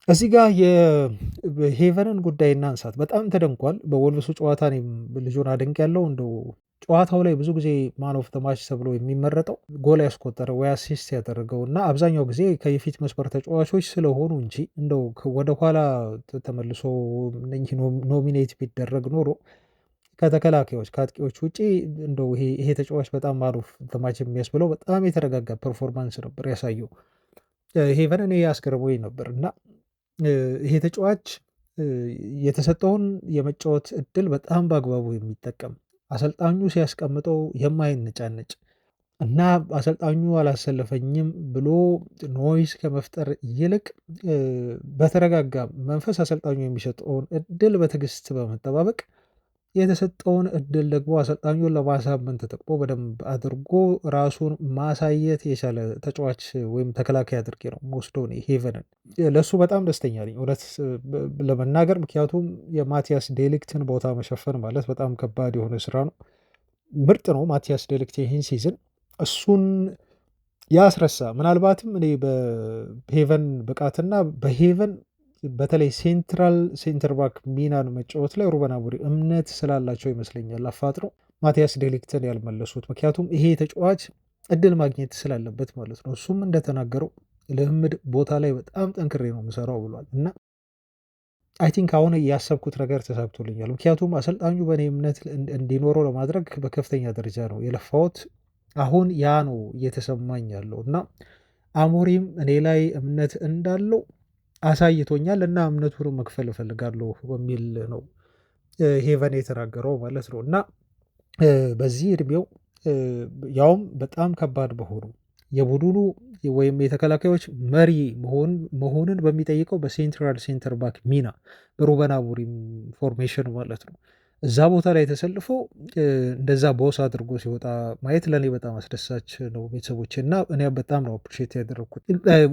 እዚህ ጋር የሄቨንን ጉዳይ እናንሳት። በጣም ተደንቋል በወልቭሱ ጨዋታ። እኔም ልጁን አድንቅ ያለው እንደው ጨዋታው ላይ ብዙ ጊዜ ማን ኦፍ ዘ ማች ተብሎ የሚመረጠው ጎል ያስቆጠረ ወይ አሲስት ያደረገው እና አብዛኛው ጊዜ ከየፊት መስመር ተጫዋቾች ስለሆኑ እንጂ እንደው ወደኋላ ተመልሶ ኖሚኔት ቢደረግ ኖሮ ከተከላካዮች ከአጥቂዎች ውጪ እንደው ይሄ ተጫዋች በጣም ማን ኦፍ ዘ ማች የሚያስብለው በጣም የተረጋጋ ፐርፎርማንስ ነበር ያሳየው። ሄቨን እኔ አስገርሞኝ ነበር እና ይሄ ተጫዋች የተሰጠውን የመጫወት እድል በጣም በአግባቡ የሚጠቀም አሰልጣኙ ሲያስቀምጠው የማይነጫነጭ እና አሰልጣኙ አላሰለፈኝም ብሎ ኖይስ ከመፍጠር ይልቅ በተረጋጋ መንፈስ አሰልጣኙ የሚሰጠውን እድል በትዕግስት በመጠባበቅ የተሰጠውን እድል ደግሞ አሰልጣኙን ለማሳመን ተጠቅሞ በደንብ አድርጎ ራሱን ማሳየት የቻለ ተጫዋች ወይም ተከላካይ አድርጌ ነው የምወስደው ሄቨንን። ለእሱ በጣም ደስተኛ ነኝ እውነት ለመናገር ምክንያቱም የማቲያስ ዴሊክትን ቦታ መሸፈን ማለት በጣም ከባድ የሆነ ስራ ነው። ምርጥ ነው ማቲያስ ዴሊክት ይህን ሲዝን እሱን ያስረሳ ምናልባትም እኔ በሄቨን ብቃትና በሄቨን በተለይ ሴንተር ባክ ሚናን መጫወት ላይ ሩበን አሞሪም እምነት ስላላቸው ይመስለኛል አፋጥሮ ማቲያስ ዴሊክትን ያልመለሱት። ምክንያቱም ይሄ ተጫዋች እድል ማግኘት ስላለበት ማለት ነው። እሱም እንደተናገረው ልምምድ ቦታ ላይ በጣም ጠንክሬ ነው የምሰራው ብሏል እና አይ ቲንክ አሁን ያሰብኩት ነገር ተሳክቶልኛል። ምክንያቱም አሰልጣኙ በእኔ እምነት እንዲኖረው ለማድረግ በከፍተኛ ደረጃ ነው የለፋሁት። አሁን ያ ነው እየተሰማኝ ያለው እና አሞሪም እኔ ላይ እምነት እንዳለው አሳይቶኛል እና እምነቱን መክፈል እፈልጋለሁ በሚል ነው ሄቨን የተናገረው ማለት ነው። እና በዚህ እድሜው ያውም በጣም ከባድ በሆኑ የቡድኑ ወይም የተከላካዮች መሪ መሆንን በሚጠይቀው በሴንትራል ሴንተር ባክ ሚና በሩበን አሞሪም ፎርሜሽን ማለት ነው እዛ ቦታ ላይ ተሰልፎ እንደዛ ቦስ አድርጎ ሲወጣ ማየት ለእኔ በጣም አስደሳች ነው ቤተሰቦች እና እኔ በጣም ነው አፕሪሼት ያደረግኩት።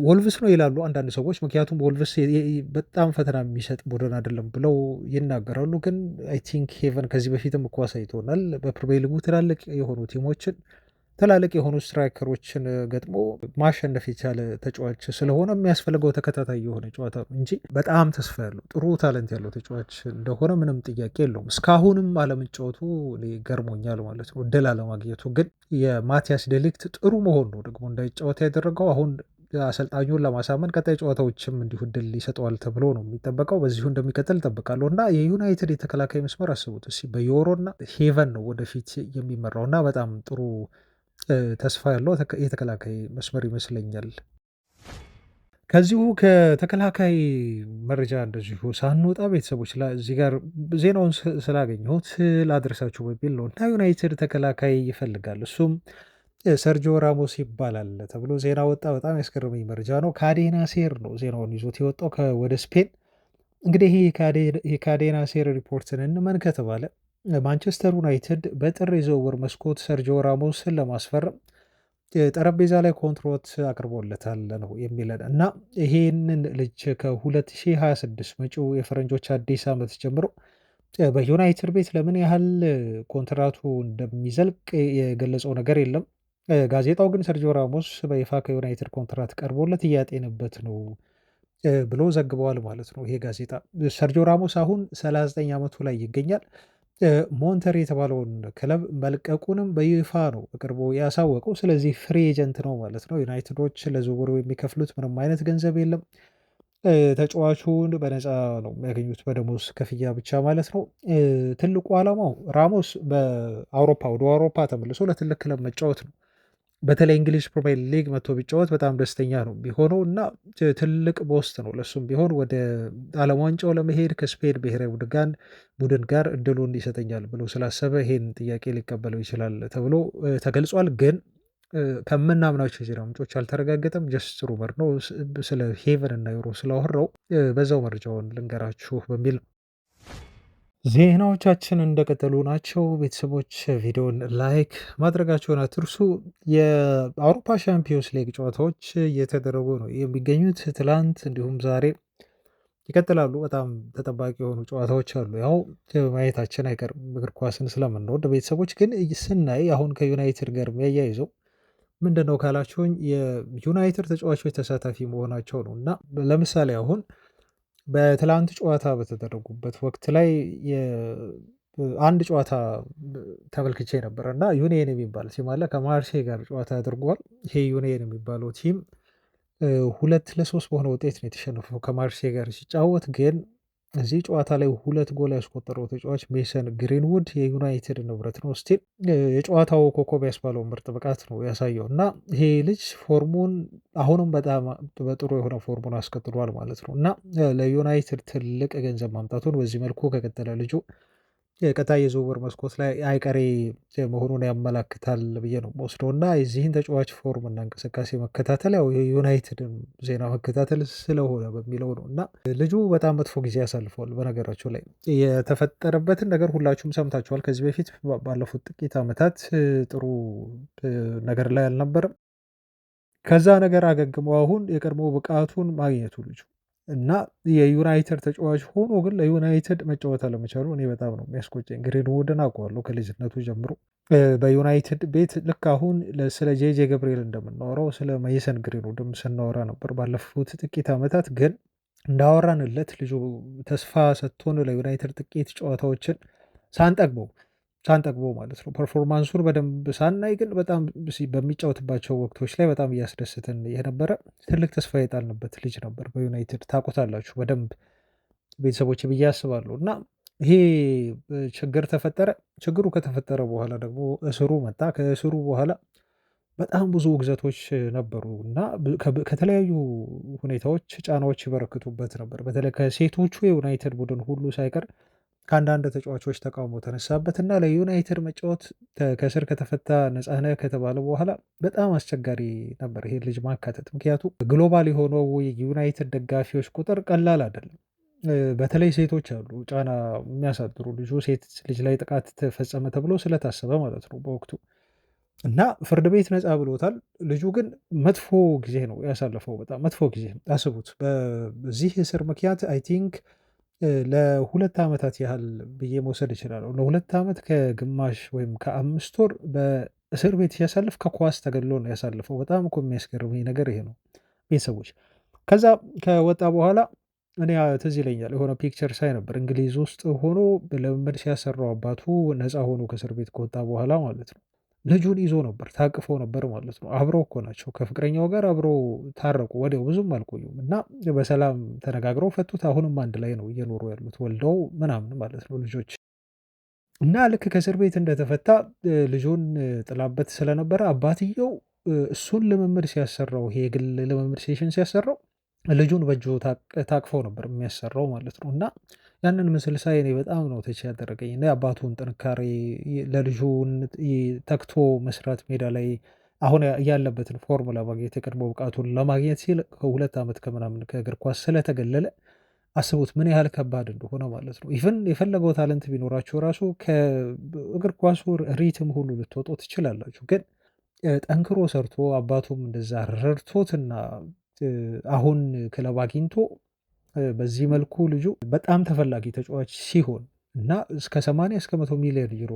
ወልቭስ ነው ይላሉ አንዳንድ ሰዎች ምክንያቱም ወልቭስ በጣም ፈተና የሚሰጥ ቡድን አይደለም ብለው ይናገራሉ። ግን አይ ቲንክ ሄቨን ከዚህ በፊትም እኮ አሳይቶናል በፕሪሚየር ሊጉ ትላልቅ የሆኑ ቲሞችን ትላልቅ የሆኑ ስትራይከሮችን ገጥሞ ማሸነፍ የቻለ ተጫዋች ስለሆነ የሚያስፈልገው ተከታታይ የሆነ ጨዋታ እንጂ በጣም ተስፋ ያለው ጥሩ ታለንት ያለው ተጫዋች እንደሆነ ምንም ጥያቄ የለውም። እስካሁንም አለመጫወቱ ገርሞኛል ማለት ነው እድል አለማግኘቱ። ግን የማቲያስ ዴሊክት ጥሩ መሆን ነው ደግሞ እንዳይጫወት ያደረገው። አሁን አሰልጣኙን ለማሳመን ቀጣይ ጨዋታዎችም እንዲሁ እድል ይሰጠዋል ተብሎ ነው የሚጠበቀው። በዚሁ እንደሚቀጥል እጠብቃለሁ እና የዩናይትድ የተከላካይ መስመር አስቡት በዮሮ እና ሄቨን ነው ወደፊት የሚመራው እና በጣም ጥሩ ተስፋ ያለው የተከላካይ መስመር ይመስለኛል። ከዚሁ ከተከላካይ መረጃ እንደዚሁ ሳንወጣ ቤተሰቦች እዚህ ጋር ዜናውን ስላገኘሁት ላድረሳችሁ በሚል ነው እና ዩናይትድ ተከላካይ ይፈልጋል እሱም ሰርጂዮ ራሞስ ይባላል ተብሎ ዜና ወጣ። በጣም ያስገረመኝ መረጃ ነው። ካዴና ሴር ነው ዜናውን ይዞት የወጣው ወደ ስፔን። እንግዲህ የካዴና ሴር ሪፖርትን እንመን ከተባለ ማንቸስተር ዩናይትድ በጥር የዝውውር መስኮት ሰርጂዮ ራሞስን ለማስፈረም ጠረጴዛ ላይ ኮንትሮት አቅርቦለታል ነው የሚለን እና ይሄንን ልጅ ከ2026 መጪው የፈረንጆች አዲስ ዓመት ጀምሮ በዩናይትድ ቤት ለምን ያህል ኮንትራቱ እንደሚዘልቅ የገለጸው ነገር የለም። ጋዜጣው ግን ሰርጂዮ ራሞስ በይፋ ከዩናይትድ ኮንትራት ቀርቦለት እያጤንበት ነው ብሎ ዘግበዋል ማለት ነው። ይሄ ጋዜጣ ሰርጂዮ ራሞስ አሁን 39 ዓመቱ ላይ ይገኛል። ሞንተር የተባለውን ክለብ መልቀቁንም በይፋ ነው በቅርቡ ያሳወቀው። ስለዚህ ፍሪ ኤጀንት ነው ማለት ነው። ዩናይትዶች ለዝውውሩ የሚከፍሉት ምንም አይነት ገንዘብ የለም። ተጫዋቹን በነፃ ነው የሚያገኙት በደሞዝ ክፍያ ብቻ ማለት ነው። ትልቁ ዓላማው ራሞስ ወደ አውሮፓ ተመልሶ ለትልቅ ክለብ መጫወት ነው። በተለይ እንግሊዝ ፕሪሚየር ሊግ መጥቶ ቢጫወት በጣም ደስተኛ ነው ቢሆነው እና ትልቅ ቦስት ነው ለሱም ቢሆን ወደ ዓለም ዋንጫው ለመሄድ ከስፔን ብሔራዊ ቡድን ጋር እድሉን ይሰጠኛል ብሎ ስላሰበ ይሄን ጥያቄ ሊቀበለው ይችላል ተብሎ ተገልጿል። ግን ከምናምናቸው የዜና ምንጮች አልተረጋገጠም። ጀስት ሩመር ነው። ስለ ሄቨን እና ዩሮ ስላወራው በዛው መረጃውን ልንገራችሁ በሚል ነው። ዜናዎቻችን እንደቀጠሉ ናቸው። ቤተሰቦች ቪዲዮን ላይክ ማድረጋቸውን አትርሱ። የአውሮፓ ሻምፒዮንስ ሊግ ጨዋታዎች እየተደረጉ ነው የሚገኙት። ትላንት እንዲሁም ዛሬ ይቀጥላሉ። በጣም ተጠባቂ የሆኑ ጨዋታዎች አሉ። ያው ማየታችን አይቀርም እግር ኳስን ስለምንወድ። ቤተሰቦች ግን ስናይ አሁን ከዩናይትድ ጋር የሚያያይዘው ምንድን ነው ካላችሁኝ የዩናይትድ ተጫዋቾች ተሳታፊ መሆናቸው ነው። እና ለምሳሌ አሁን በትላንት ጨዋታ በተደረጉበት ወቅት ላይ አንድ ጨዋታ ተመልክቼ ነበር እና ዩኒየን የሚባል ቲም አለ ከማርሴ ጋር ጨዋታ አድርጓል። ይሄ ዩኒየን የሚባለው ቲም 2-3 በሆነ ውጤት ነው የተሸነፈው ከማርሴ ጋር ሲጫወት። ግን እዚህ ጨዋታ ላይ 2 ጎል ያስቆጠረው ተጫዋች ሜሰን ግሪንውድ የዩናይትድ ንብረት ነው። ስቲል የጨዋታው ኮከብ ያስባለው ምርጥ ብቃት ነው ያሳየው እና ይሄ ልጅ ፎርሙን አሁንም በጣም በጥሩ የሆነ ፎርሙን አስቀጥሏል ማለት ነው እና ለዩናይትድ ትልቅ ገንዘብ ማምጣቱን በዚህ መልኩ ከቀጠለ ልጁ የቀጣይ የዝውውር መስኮት ላይ አይቀሬ መሆኑን ያመላክታል ብዬ ነው የምወስደው እና የዚህን ተጫዋች ፎርም እና እንቅስቃሴ መከታተል ያው የዩናይትድን ዜና መከታተል ስለሆነ በሚለው ነው እና ልጁ በጣም መጥፎ ጊዜ ያሳልፈዋል። በነገራቸው ላይ የተፈጠረበትን ነገር ሁላችሁም ሰምታችኋል። ከዚህ በፊት ባለፉት ጥቂት ዓመታት ጥሩ ነገር ላይ አልነበረም። ከዛ ነገር አገግሞ አሁን የቀድሞ ብቃቱን ማግኘቱ ልጁ እና የዩናይትድ ተጫዋች ሆኖ ግን ለዩናይትድ መጫወት አለመቻሉ እኔ በጣም ነው የሚያስቆጨኝ። ግሪንውድን አውቀዋለሁ ከልጅነቱ ጀምሮ በዩናይትድ ቤት ልክ አሁን ስለ ጄጄ ገብርኤል እንደምናወራው ስለ ሜሰን ግሪንውድም ስናወራ ነበር ባለፉት ጥቂት ዓመታት። ግን እንዳወራንለት ልጁ ተስፋ ሰጥቶን ለዩናይትድ ጥቂት ጨዋታዎችን ሳንጠግበው ማለት ነው ፐርፎርማንሱን በደንብ ሳናይ ግን በጣም በሚጫወትባቸው ወቅቶች ላይ በጣም እያስደስተን የነበረ ትልቅ ተስፋ የጣልንበት ልጅ ነበር። በዩናይትድ ታውቁታላችሁ በደንብ ቤተሰቦች ብዬ አስባለሁ። እና ይሄ ችግር ተፈጠረ። ችግሩ ከተፈጠረ በኋላ ደግሞ እስሩ መጣ። ከእስሩ በኋላ በጣም ብዙ ውግዘቶች ነበሩ እና ከተለያዩ ሁኔታዎች ጫናዎች ይበረክቱበት ነበር። በተለይ ከሴቶቹ የዩናይትድ ቡድን ሁሉ ሳይቀር ከአንዳንድ ተጫዋቾች ተቃውሞ ተነሳበት እና ለዩናይትድ መጫወት ከስር ከተፈታ ነፃ ነህ ከተባለ በኋላ በጣም አስቸጋሪ ነበር ይሄን ልጅ ማካተት። ምክንያቱም ግሎባል የሆነው የዩናይትድ ደጋፊዎች ቁጥር ቀላል አይደለም። በተለይ ሴቶች አሉ ጫና የሚያሳድሩ ልጁ ሴት ልጅ ላይ ጥቃት ተፈጸመ ተብሎ ስለታሰበ ማለት ነው በወቅቱ እና ፍርድ ቤት ነፃ ብሎታል። ልጁ ግን መጥፎ ጊዜ ነው ያሳለፈው። በጣም መጥፎ ጊዜ አስቡት። በዚህ እስር ምክንያት አይ ቲንክ ለ2 ዓመታት ያህል ብዬ መውሰድ እችላለሁ። ለ2 ዓመት ከግማሽ ወይም ከ5 ወር በእስር ቤት ሲያሳልፍ ከኳስ ተገድሎ ነው ያሳልፈው። በጣም እኮ የሚያስገርመኝ ነገር ይሄ ነው ቤተሰቦች። ከዛ ከወጣ በኋላ እኔ ትዝ ይለኛል የሆነ ፒክቸር ሳይ ነበር እንግሊዝ ውስጥ ሆኖ ልምምድ ሲያሰራው አባቱ ነፃ ሆኖ ከእስር ቤት ከወጣ በኋላ ማለት ነው ልጁን ይዞ ነበር ታቅፈው ነበር ማለት ነው። አብረው እኮ ናቸው ከፍቅረኛው ጋር አብረው ታረቁ። ወዲያው ብዙም አልቆዩም እና በሰላም ተነጋግረው ፈቱት። አሁንም አንድ ላይ ነው እየኖሩ ያሉት ወልደው ምናምን ማለት ነው ልጆች። እና ልክ ከእስር ቤት እንደተፈታ ልጁን ጥላበት ስለነበረ አባትየው እሱን ልምምድ ሲያሰራው ይሄ የግል ልምምድ ሴሽን ሲያሰራው ልጁን በእጁ ታቅፈው ነበር የሚያሰራው ማለት ነው። እና ያንን ምስል ሳይ እኔ በጣም ነው ተች ያደረገኝ እና የአባቱን ጥንካሬ ለልጁን ተግቶ መስራት ሜዳ ላይ አሁን ያለበትን ፎርም ለማግኘት የቀድሞ ብቃቱን ለማግኘት ሲል ከ2 ዓመት ከምናምን ከእግር ኳስ ስለተገለለ አስቡት ምን ያህል ከባድ እንደሆነ ማለት ነው። ኢቭን የፈለገው ታለንት ቢኖራችሁ ራሱ ከእግር ኳሱ ሪትም ሁሉ ልትወጡ ትችላላችሁ። ግን ጠንክሮ ሰርቶ አባቱም እንደዛ ረድቶትና አሁን ክለብ አግኝቶ በዚህ መልኩ ልጁ በጣም ተፈላጊ ተጫዋች ሲሆን እና እስከ 80 እስከ 100 ሚሊዮን ዩሮ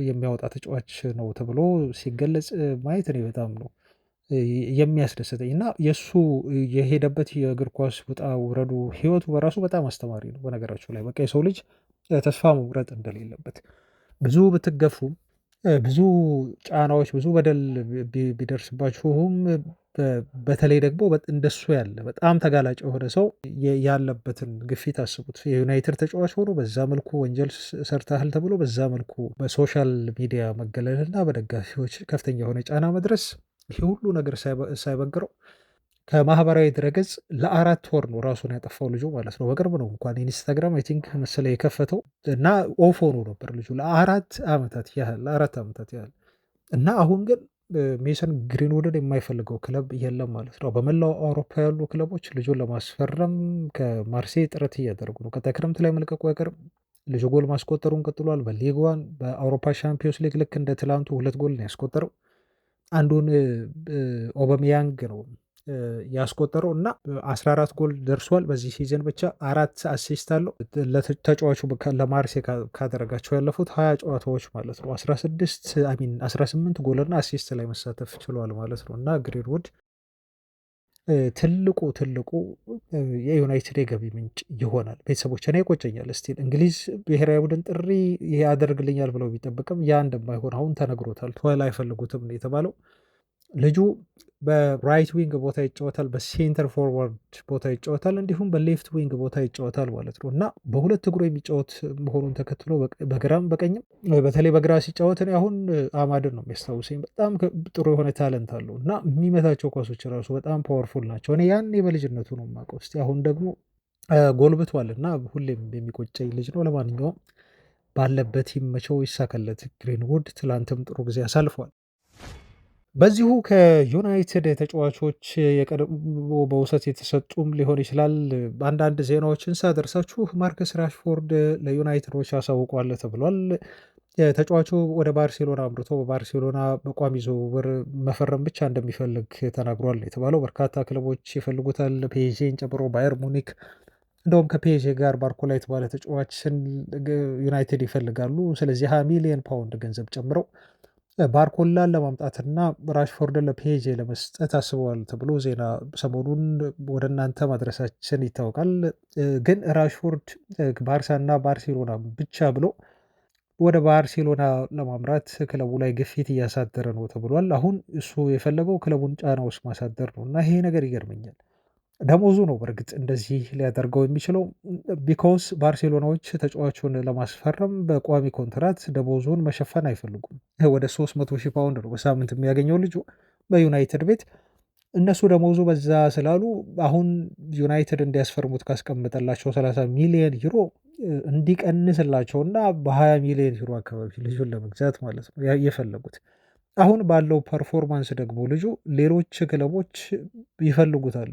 የሚያወጣ ተጫዋች ነው ተብሎ ሲገለጽ ማየት እኔ በጣም ነው የሚያስደስተኝ እና የእሱ የሄደበት የእግር ኳስ ውጣ ውረዱ ህይወቱ በራሱ በጣም አስተማሪ ነው። በነገራችሁ ላይ በቃ የሰው ልጅ ተስፋ መቁረጥ እንደሌለበት ብዙ ብትገፉም ብዙ ጫናዎች ብዙ በደል ቢደርስባችሁም በተለይ ደግሞ እንደሱ ያለ በጣም ተጋላጭ የሆነ ሰው ያለበትን ግፊት አስቡት። የዩናይትድ ተጫዋች ሆኖ በዛ መልኩ ወንጀል ሰርተሃል ተብሎ በዛ መልኩ በሶሻል ሚዲያ መገለልና በደጋፊዎች ከፍተኛ የሆነ ጫና መድረስ ይሄ ሁሉ ነገር ሳይበግረው ከማህበራዊ ድረገጽ ለ4 ወር ነው ራሱን ያጠፋው ልጁ ማለት ነው። በቅርብ ነው እንኳን ኢንስታግራም አይ ቲንክ መሰለኝ የከፈተው እና ኦፍ ሆኖ ነበር ልጁ ለ4 ዓመታት ያህል እና አሁን ግን ሜሰን ግሪንውድን የማይፈልገው ክለብ የለም ማለት ነው። በመላው አውሮፓ ያሉ ክለቦች ልጁን ለማስፈረም ከማርሴይ ጥረት እያደረጉ ነው። ቀጣይ ክረምት ላይ መልቀቁ አይቀርም። ልጁ ጎል ማስቆጠሩን ቀጥሏል። በሊግ ዋን በአውሮፓ ሻምፒዮንስ ሊግ ልክ እንደ ትላንቱ 2 ጎል ነው ያስቆጠረው። አንዱን ኦበሜያንግ ነው ያስቆጠረው እና 14 ጎል ደርሷል። በዚህ ሲዝን ብቻ 4 አሲስት አለው። ለተጫዋቹ ለማርሴይ ካደረጋቸው ያለፉት 20 ጨዋታዎች ማለት ነው 18 ጎልና አሲስት ላይ መሳተፍ ችሏል ማለት ነው እና ግሪንውድ ትልቁ የዩናይትድ የገቢ ምንጭ ይሆናል። ቤተሰቦች እኔ ይቆጨኛል። እስቲል እንግሊዝ ብሔራዊ ቡድን ጥሪ ያደርግልኛል ብለው ቢጠብቅም ያ እንደማይሆን አሁን ተነግሮታል። ቶል አይፈልጉትም ነው የተባለው። ልጁ በራይት ዊንግ ቦታ ይጫወታል፣ በሴንተር ፎርዋርድ ቦታ ይጫወታል፣ እንዲሁም በሌፍት ዊንግ ቦታ ይጫወታል ማለት ነው እና በሁለት እግሩ የሚጫወት መሆኑን ተከትሎ በግራም በቀኝም በተለይ በግራ ሲጫወት እኔ አሁን አማድን ነው የሚያስታውሰኝ። በጣም ጥሩ የሆነ ታለንት አለው እና የሚመታቸው ኳሶች ራሱ በጣም ፓወርፉል ናቸው። እኔ ያኔ በልጅነቱ ነው የማውቀው። እስቲ አሁን ደግሞ ጎልብቷል እና ሁሌም የሚቆጨኝ ልጅ ነው። ለማንኛውም ባለበት ይመቸው፣ ይሳካለት። ግሪንውድ ትላንትም ጥሩ ጊዜ አሳልፏል። በዚሁ ከዩናይትድ ተጫዋቾች የቀድሞ በውሰት የተሰጡም ሊሆን ይችላል። አንዳንድ ዜናዎችን ሳደርሳችሁ ማርከስ ራሽፎርድ ለዩናይትዶች አሳውቋል ተብሏል። ተጫዋቹ ወደ ባርሴሎና አምርቶ በባርሴሎና በቋሚ ዝውውር መፈረም ብቻ እንደሚፈልግ ተናግሯል የተባለው። በርካታ ክለቦች ይፈልጉታል፣ ፒኤስጂን ጨምሮ ባየር ሙኒክ። እንደውም ከፒኤስጂ ጋር ባርኮላ የተባለ ተጫዋችን ዩናይትድ ይፈልጋሉ። ስለዚህ 20 ሚሊዮን ፓውንድ ገንዘብ ጨምረው ባርኮላን ለማምጣትና ራሽፎርድን ለፒኤስጂ ለመስጠት አስበዋል ተብሎ ዜና ሰሞኑን ወደ እናንተ ማድረሳችን ይታወቃል። ግን ራሽፎርድ ባርሳና ባርሴሎና ብቻ ብሎ ወደ ባርሴሎና ለማምራት ክለቡ ላይ ግፊት እያሳደረ ነው ተብሏል። አሁን እሱ የፈለገው ክለቡን ጫና ውስጥ ማሳደር ነው እና ይሄ ነገር ይገርመኛል። ደሞዙ ነው በእርግጥ እንደዚህ ሊያደርገው የሚችለው ቢኮዝ ባርሴሎናዎች ተጫዋቹን ለማስፈረም በቋሚ ኮንትራት ደሞዙን መሸፈን አይፈልጉም። ወደ 300 ሺህ ፓውንድ ነው በሳምንት የሚያገኘው ልጁ በዩናይትድ ቤት። እነሱ ደሞዙ በዛ ስላሉ አሁን ዩናይትድ እንዲያስፈርሙት ካስቀመጠላቸው 30 ሚሊዮን ዩሮ እንዲቀንስላቸውና በ20 ሚሊዮን ዩሮ አካባቢ ልጁን ለመግዛት ማለት ነው የፈለጉት። አሁን ባለው ፐርፎርማንስ ደግሞ ልጁ ሌሎች ክለቦች ይፈልጉታል።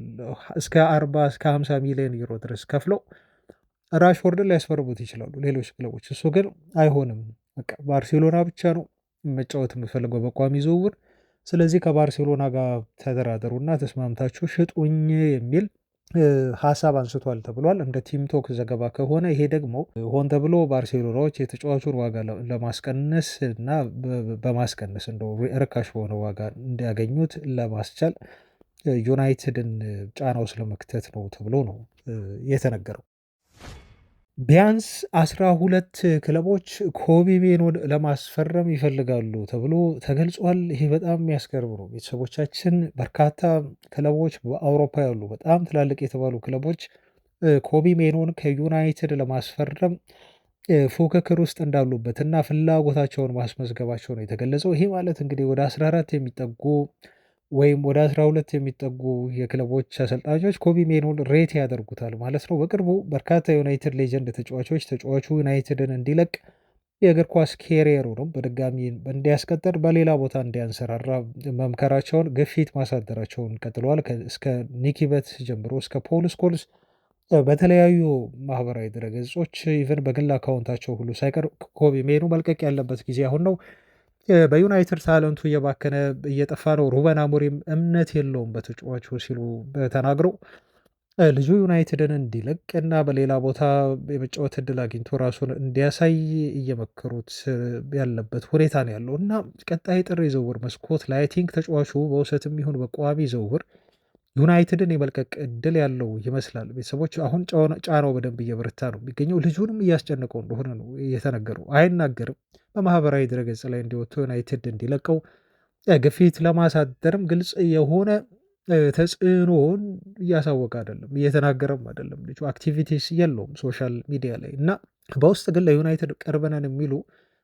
እስከ 40 እስከ 50 ሚሊዮን ዩሮ ድረስ ከፍለው ራሽፎርድን ሊያስፈርሙት ይችላሉ ሌሎች ክለቦች። እሱ ግን አይሆንም፣ በቃ ባርሴሎና ብቻ ነው መጫወት የምፈልገው በቋሚ ዝውውር። ስለዚህ ከባርሴሎና ጋር ተደራደሩና ተስማምታችሁ ሽጡኝ የሚል ሀሳብ አንስቷል ተብሏል። እንደ ቲምቶክ ዘገባ ከሆነ ይሄ ደግሞ ሆን ተብሎ ባርሴሎናዎች የተጫዋቹን ዋጋ ለማስቀነስ እና በማስቀነስ እንደው ርካሽ በሆነ ዋጋ እንዲያገኙት ለማስቻል ዩናይትድን ጫና ውስጥ ለመክተት ነው ተብሎ ነው የተነገረው። ቢያንስ 12 ክለቦች ኮቢ ሜኖን ለማስፈረም ይፈልጋሉ ተብሎ ተገልጿል። ይሄ በጣም የሚያስገርም ነው። ቤተሰቦቻችን በርካታ ክለቦች በአውሮፓ ያሉ በጣም ትላልቅ የተባሉ ክለቦች ኮቢ ሜኖን ከዩናይትድ ለማስፈረም ፉክክር ውስጥ እንዳሉበት እና ፍላጎታቸውን ማስመዝገባቸው ነው የተገለጸው። ይሄ ማለት እንግዲህ ወደ 14 የሚጠጉ ወይም ወደ 12 የሚጠጉ የክለቦች አሰልጣኞች ኮቢ ሜኖን ሬት ያደርጉታል ማለት ነው። በቅርቡ በርካታ የዩናይትድ ሌጀንድ ተጫዋቹ ዩናይትድን እንዲለቅ የእግር ኳስ ኬሪየሩንም በድጋሚ እንዲያስቀጥል በሌላ ቦታ እንዲያንሰራራ መምከራቸውን፣ ግፊት ማሳደራቸውን ቀጥለዋል። እስከ ኒኪበት ጀምሮ እስከ ፖል ስኮልስ በተለያዩ ማህበራዊ ድረገጾች ኢቨን በግል አካውንታቸው ሁሉ ሳይቀር ኮቢ ሜኑ መልቀቅ ያለበት ጊዜ አሁን ነው፣ በዩናይትድ ታለንቱ እየባከነ እየጠፋ ነው፣ ሩበን አሞሪም እምነት የለውም በተጫዋቹ ሲሉ ተናግረው ልጁ ዩናይትድን እንዲለቅ እና በሌላ ቦታ የመጫወት እድል አግኝቶ ራሱን እንዲያሳይ እየመከሩት ያለበት ሁኔታ ነው ያለው እና ቀጣይ ጥር የዝውውር መስኮት ላይ አይ ቲንክ ተጫዋቹ በውሰትም ይሁን በቋሚ ዝውውር ዩናይትድን የመልቀቅ እድል ያለው ይመስላል። ቤተሰቦች አሁን ጫናው በደንብ እየበረታ ነው የሚገኘው። ልጁንም እያስጨነቀው እንደሆነ ነው እየተነገረው። አይናገርም። በማህበራዊ ድረገጽ ላይ እንዲወጡ ዩናይትድ እንዲለቀው ግፊት ለማሳደርም ግልጽ የሆነ ተጽዕኖውን እያሳወቀ አይደለም፣ እየተናገረም አይደለም። ልጁ አክቲቪቲስ የለውም ሶሻል ሚዲያ ላይ እና በውስጥ ግን ለዩናይትድ ቅርብ ነን የሚሉ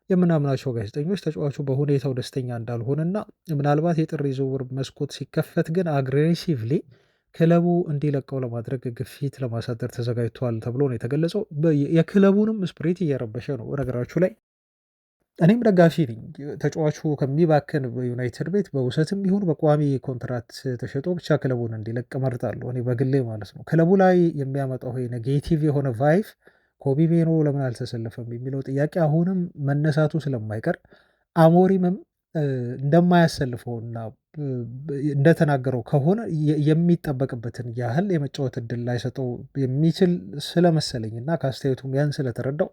የምናምናቸው ጋዜጠኞች ተጫዋቹ በሁኔታው ደስተኛ እንዳልሆነና ምናልባት የጥር ዝውውር መስኮት ሲከፈት ግን አግሬሲቭሊ ክለቡ እንዲለቀው ለማድረግ ግፊት ለማሳደር ተዘጋጅቷል ተብሎ ነው የተገለጸው። የክለቡንም ስፕሪት እየረበሸ ነው በነገራችሁ ላይ። እኔም ደጋፊ ነኝ። ተጫዋቹ ከሚባክን በዩናይትድ ቤት በውሰትም ይሁን በቋሚ ኮንትራት ተሸጦ ብቻ ክለቡን እንዲለቅ እመርጣለሁ፣ እኔ በግሌ ማለት ነው። ክለቡ ላይ የሚያመጣው ኔጌቲቭ የሆነ ቫይቭ ኮቢ ሜኖ ለምን አልተሰለፈም የሚለው ጥያቄ አሁንም መነሳቱ ስለማይቀር አሞሪምም እንደማያሰልፈውና እንደተናገረው ከሆነ የሚጠበቅበትን ያህል የመጫወት እድል ላይሰጠው የሚችል ስለመሰለኝ እና ከአስተያየቱም ያን ስለተረዳው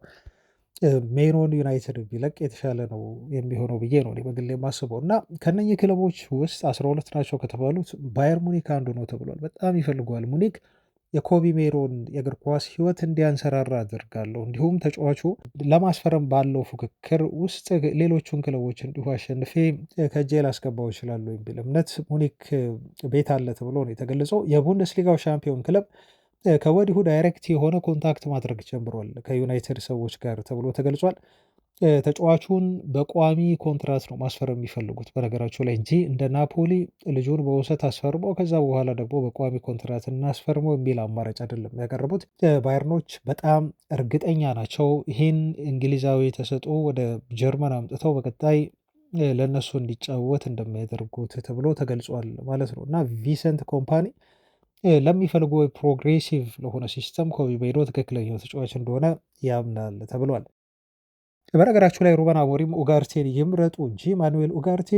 ሜኖን ዩናይትድ ቢለቅ የተሻለ ነው የሚሆነው ብዬ ነው እኔ በግሌ የማስበው። እና ከነኚህ ክለቦች ውስጥ 12 ናቸው ከተባሉት ባየር ሙኒክ አንዱ ነው ተብሏል። በጣም ይፈልገዋል ሙኒክ። የኮቢ ሜሮን የእግር ኳስ ሕይወት እንዲያንሰራራ አድርጋለሁ፣ እንዲሁም ተጫዋቹ ለማስፈረም ባለው ፉክክር ውስጥ ሌሎቹን ክለቦች እንዲሁ አሸንፌ ከእጄ ላስገባው ይችላሉ የሚል እምነት ሙኒክ ቤት አለ ተብሎ ነው የተገለጸው። የቡንደስሊጋው ሻምፒዮን ክለብ ከወዲሁ ዳይሬክት የሆነ ኮንታክት ማድረግ ጀምሯል ከዩናይትድ ሰዎች ጋር ተብሎ ተገልጿል። ተጫዋቹን በቋሚ ኮንትራት ነው ማስፈረም የሚፈልጉት በነገራቸው ላይ እንጂ እንደ ናፖሊ ልጁን በውሰት አስፈርመው ከዛ በኋላ ደግሞ በቋሚ ኮንትራት እናስፈርመው የሚል አማራጭ አይደለም ያቀረቡት። ባየርኖች በጣም እርግጠኛ ናቸው ይህን እንግሊዛዊ ተሰጥኦ ወደ ጀርመን አምጥተው በቀጣይ ለእነሱ እንዲጫወት እንደሚያደርጉት ተብሎ ተገልጿል ማለት ነው። እና ቪሰንት ኮምፓኒ ለሚፈልጉ ፕሮግሬሲቭ ለሆነ ሲስተም ኮቢ ሜኖ ትክክለኛው ተጫዋች እንደሆነ ያምናል ተብሏል። በነገራችሁ ላይ ሩበን አሞሪም ኡጋርቴን ይምረጡ እንጂ ማኑኤል ኡጋርቴ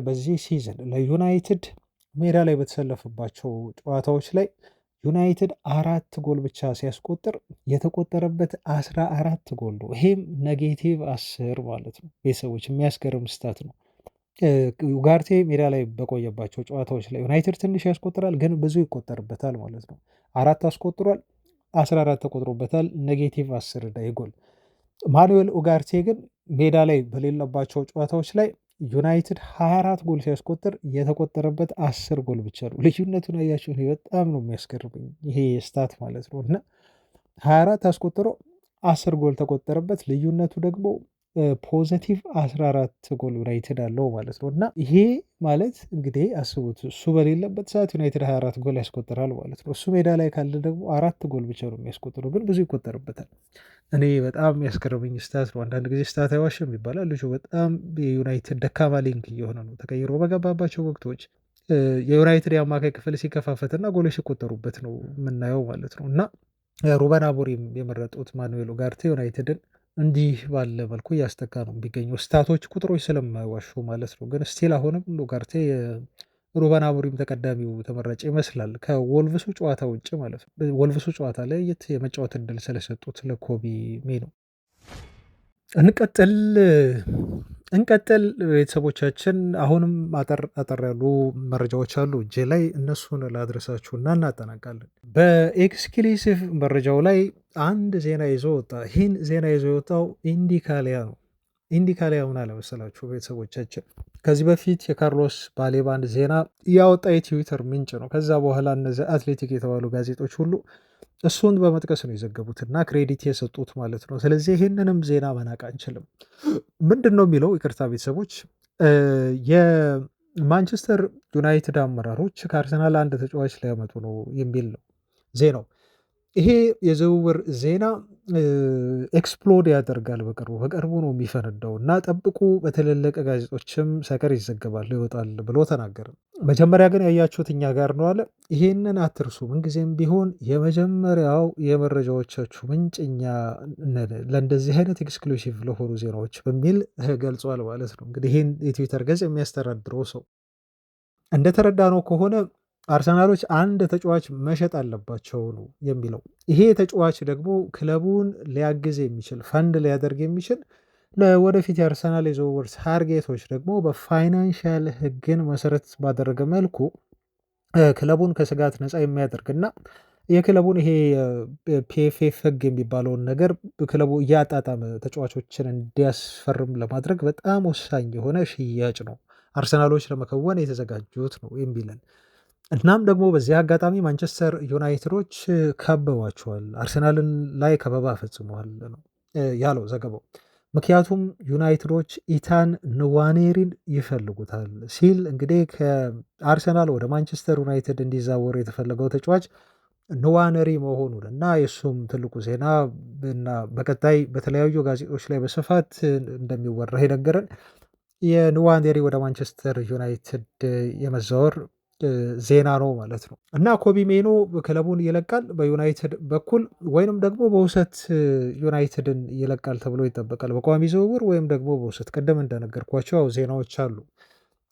በዚህ ሲዝን ለዩናይትድ ሜዳ ላይ በተሰለፈባቸው ጨዋታዎች ላይ ዩናይትድ 4 ጎል ብቻ ሲያስቆጥር የተቆጠረበት 14 ጎል ነው። ይሄም ኔጌቲቭ 10 ማለት ነው። ቤተሰቦች የሚያስገርም ስታት ነው። ኡጋርቴ ሜዳ ላይ በቆየባቸው ጨዋታዎች ላይ ዩናይትድ ትንሽ ያስቆጥራል፣ ግን ብዙ ይቆጠርበታል ማለት ነው። 4 አስቆጥሯል፣ 14 ተቆጥሮበታል፣ ኔጌቲቭ 10 ዳይ ጎል። ማኑኤል ኡጋርቴ ግን ሜዳ ላይ በሌለባቸው ጨዋታዎች ላይ ዩናይትድ 24 ጎል ሲያስቆጥር የተቆጠረበት 10 ጎል ብቻ ነው። ልዩነቱን አያችሁ? በጣም ነው የሚያስገርመኝ ይሄ ስታት ማለት ነው። እና 24 አስቆጥሮ 10 ጎል ተቆጠረበት። ልዩነቱ ደግሞ ፖዘቲቭ 14 ጎል ዩናይትድ አለው ማለት ነው። እና ይሄ ማለት እንግዲህ አስቡት፣ እሱ በሌለበት ሰዓት ዩናይትድ 24 ጎል ያስቆጥራል ማለት ነው። እሱ ሜዳ ላይ ካለ ደግሞ 4 ጎል ብቻ ነው የሚያስቆጥረው፣ ግን ብዙ ይቆጠርበታል። እኔ በጣም የሚያስገርመኝ ስታት ነው። አንዳንድ ጊዜ ስታት አይዋሽም ይባላል። ልጁ በጣም የዩናይትድ ደካማ ሊንክ እየሆነ ነው። ተቀይሮ በገባባቸው ወቅቶች የዩናይትድ የአማካይ ክፍል ሲከፋፈትና ጎሎች ሲቆጠሩበት ነው የምናየው ማለት ነው። እና ሩበን አሞሪም የመረጡት ማኑኤል ኡጋርቴ ዩናይትድን እንዲህ ባለ መልኩ እያስጠጋ ነው የሚገኘው። ስታቶች ቁጥሮች ስለማይዋሹ ማለት ነው። ግን ስቲል አሁንም ኡጋርቴ ሩበን አሞሪም ተቀዳሚው ተመራጭ ይመስላል ከወልቭሱ ጨዋታ ውጭ ማለት ነው። ወልቭሱ ጨዋታ ላይ የመጫወት እድል ስለሰጡት ለኮቢ ሜኖ። እንቀጥል ቤተሰቦቻችን። አሁንም አጠር ያሉ መረጃዎች አሉ እጄ ላይ፣ እነሱን ላድረሳችሁ እና እናጠናቃለን። በኤክስክሉሲቭ መረጃው ላይ አንድ ዜና ይዞ ወጣ። ይህን ዜና ይዞ የወጣው ኢንዲካሊያ ነው። ኢንዲካሊያ ምን አለመሰላችሁ ቤተሰቦቻችን፣ ከዚህ በፊት የካርሎስ ባሌባንድ ዜና ያወጣ የትዊተር ምንጭ ነው። ከዛ በኋላ እነዚህ አትሌቲክ የተባሉ ጋዜጦች ሁሉ እሱን በመጥቀስ ነው የዘገቡትና ክሬዲት የሰጡት ማለት ነው። ስለዚህ ይህንንም ዜና መናቅ አንችልም። ምንድን ነው የሚለው? ይቅርታ ቤተሰቦች፣ የማንቸስተር ዩናይትድ አመራሮች ከአርሰናል አንድ ተጫዋች ሊያመጡ ነው የሚል ነው ዜናው። ይሄ የዝውውር ዜና ኤክስፕሎድ ያደርጋል በቅርቡ ነው የሚፈነዳው እና ጠብቁ፣ በትልልቅ ጋዜጦችም ሳይቀር ይዘገባል ይወጣል ብሎ ተናገረ። መጀመሪያ ግን ያያችሁት እኛ ጋር ነው አለ። ይሄንን አትርሱ፣ ምንጊዜም ቢሆን የመጀመሪያው የመረጃዎቻችሁ ምንጭ እኛ ለእንደዚህ አይነት ኤክስክሉሲቭ ለሆኑ ዜናዎች በሚል ገልጿል ማለት ነው። እንግዲህ ይህን የትዊተር ገጽ የሚያስተዳድረው ሰው እንደተረዳ ነው ከሆነ አርሰናሎች አንድ ተጫዋች መሸጥ አለባቸው ነው የሚለው። ይሄ ተጫዋች ደግሞ ክለቡን ሊያግዝ የሚችል ፈንድ ሊያደርግ የሚችል ለወደፊት የአርሰናል የዝውውር ታርጌቶች ደግሞ በፋይናንሻል ሕግን መሰረት ባደረገ መልኩ ክለቡን ከስጋት ነፃ የሚያደርግና የክለቡን ይሄ ፒኤፍኤፍ ሕግ የሚባለውን ነገር ክለቡ እያጣጣመ ተጫዋቾችን እንዲያስፈርም ለማድረግ በጣም ወሳኝ የሆነ ሽያጭ ነው አርሰናሎች ለመከወን የተዘጋጁት ነው የሚለን። እናም ደግሞ በዚህ አጋጣሚ ማንቸስተር ዩናይትዶች ከበዋቸዋል፣ አርሰናልን ላይ ከበባ ፈጽመዋል ነው ያለው ዘገባው። ምክንያቱም ዩናይትዶች ኢታን ንዋኔሪን ይፈልጉታል ሲል እንግዲህ ከአርሰናል ወደ ማንቸስተር ዩናይትድ እንዲዛወሩ የተፈለገው ተጫዋች ንዋነሪ መሆኑን እና የእሱም ትልቁ ዜና እና በቀጣይ በተለያዩ ጋዜጦች ላይ በስፋት እንደሚወራ የነገረን የንዋኔሪ ወደ ማንቸስተር ዩናይትድ የመዛወር ዜና ነው ማለት ነው። እና ኮቢ ሜኖ ክለቡን ይለቃል በዩናይትድ በኩል ወይንም ደግሞ በውሰት ዩናይትድን ይለቃል ተብሎ ይጠበቃል። በቋሚ ዝውውር ወይም ደግሞ በውሰት ቅድም እንደነገርኳቸው ዜናዎች አሉ።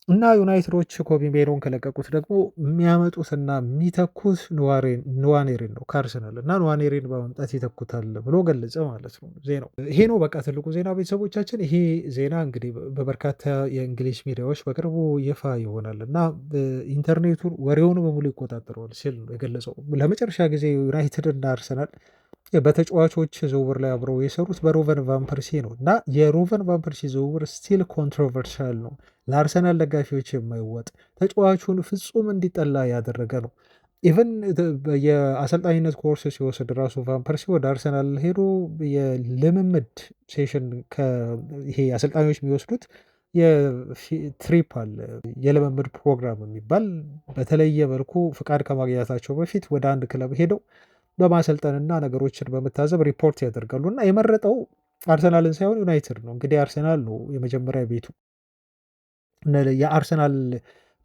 እና ዩናይትዶች ኮቢ ሜኖን ከለቀቁት ደግሞ የሚያመጡትና የሚተኩት ንዋኔሪን ነው ከአርሰናል እና ንዋኔሪን በማምጣት ይተኩታል ብሎ ገለጸ ማለት ነው ዜናው። ይሄ ነው በቃ ትልቁ ዜና ቤተሰቦቻችን። ይሄ ዜና እንግዲህ በበርካታ የእንግሊዝ ሚዲያዎች በቅርቡ ይፋ ይሆናል እና ኢንተርኔቱን ወሬውን በሙሉ ይቆጣጠረዋል ሲል ነው የገለጸው። ለመጨረሻ ጊዜ ዩናይትድ እና አርሰናል በተጫዋቾች ዝውውር ላይ አብረው የሰሩት በሮቨን ቫምፐርሲ ነው እና የሮቨን ቫምፐርሲ ዝውውር ስቲል ኮንትሮቨርሻል ነው። ለአርሰናል ደጋፊዎች የማይወጥ ተጫዋቹን ፍጹም እንዲጠላ ያደረገ ነው። ኢቨን የአሰልጣኝነት ኮርስ ሲወስድ ራሱ ቫምፐርሲ ወደ አርሰናል ሄዶ የልምምድ ሴሽን ይሄ አሰልጣኞች የሚወስዱት የትሪፕ አለ የልምምድ ፕሮግራም የሚባል በተለየ መልኩ ፍቃድ ከማግኘታቸው በፊት ወደ አንድ ክለብ ሄደው በማሰልጠንና ነገሮችን በመታዘብ ሪፖርት ያደርጋሉ እና የመረጠው አርሰናልን ሳይሆን ዩናይትድ ነው። እንግዲህ አርሰናል ነው የመጀመሪያ ቤቱ። የአርሰናል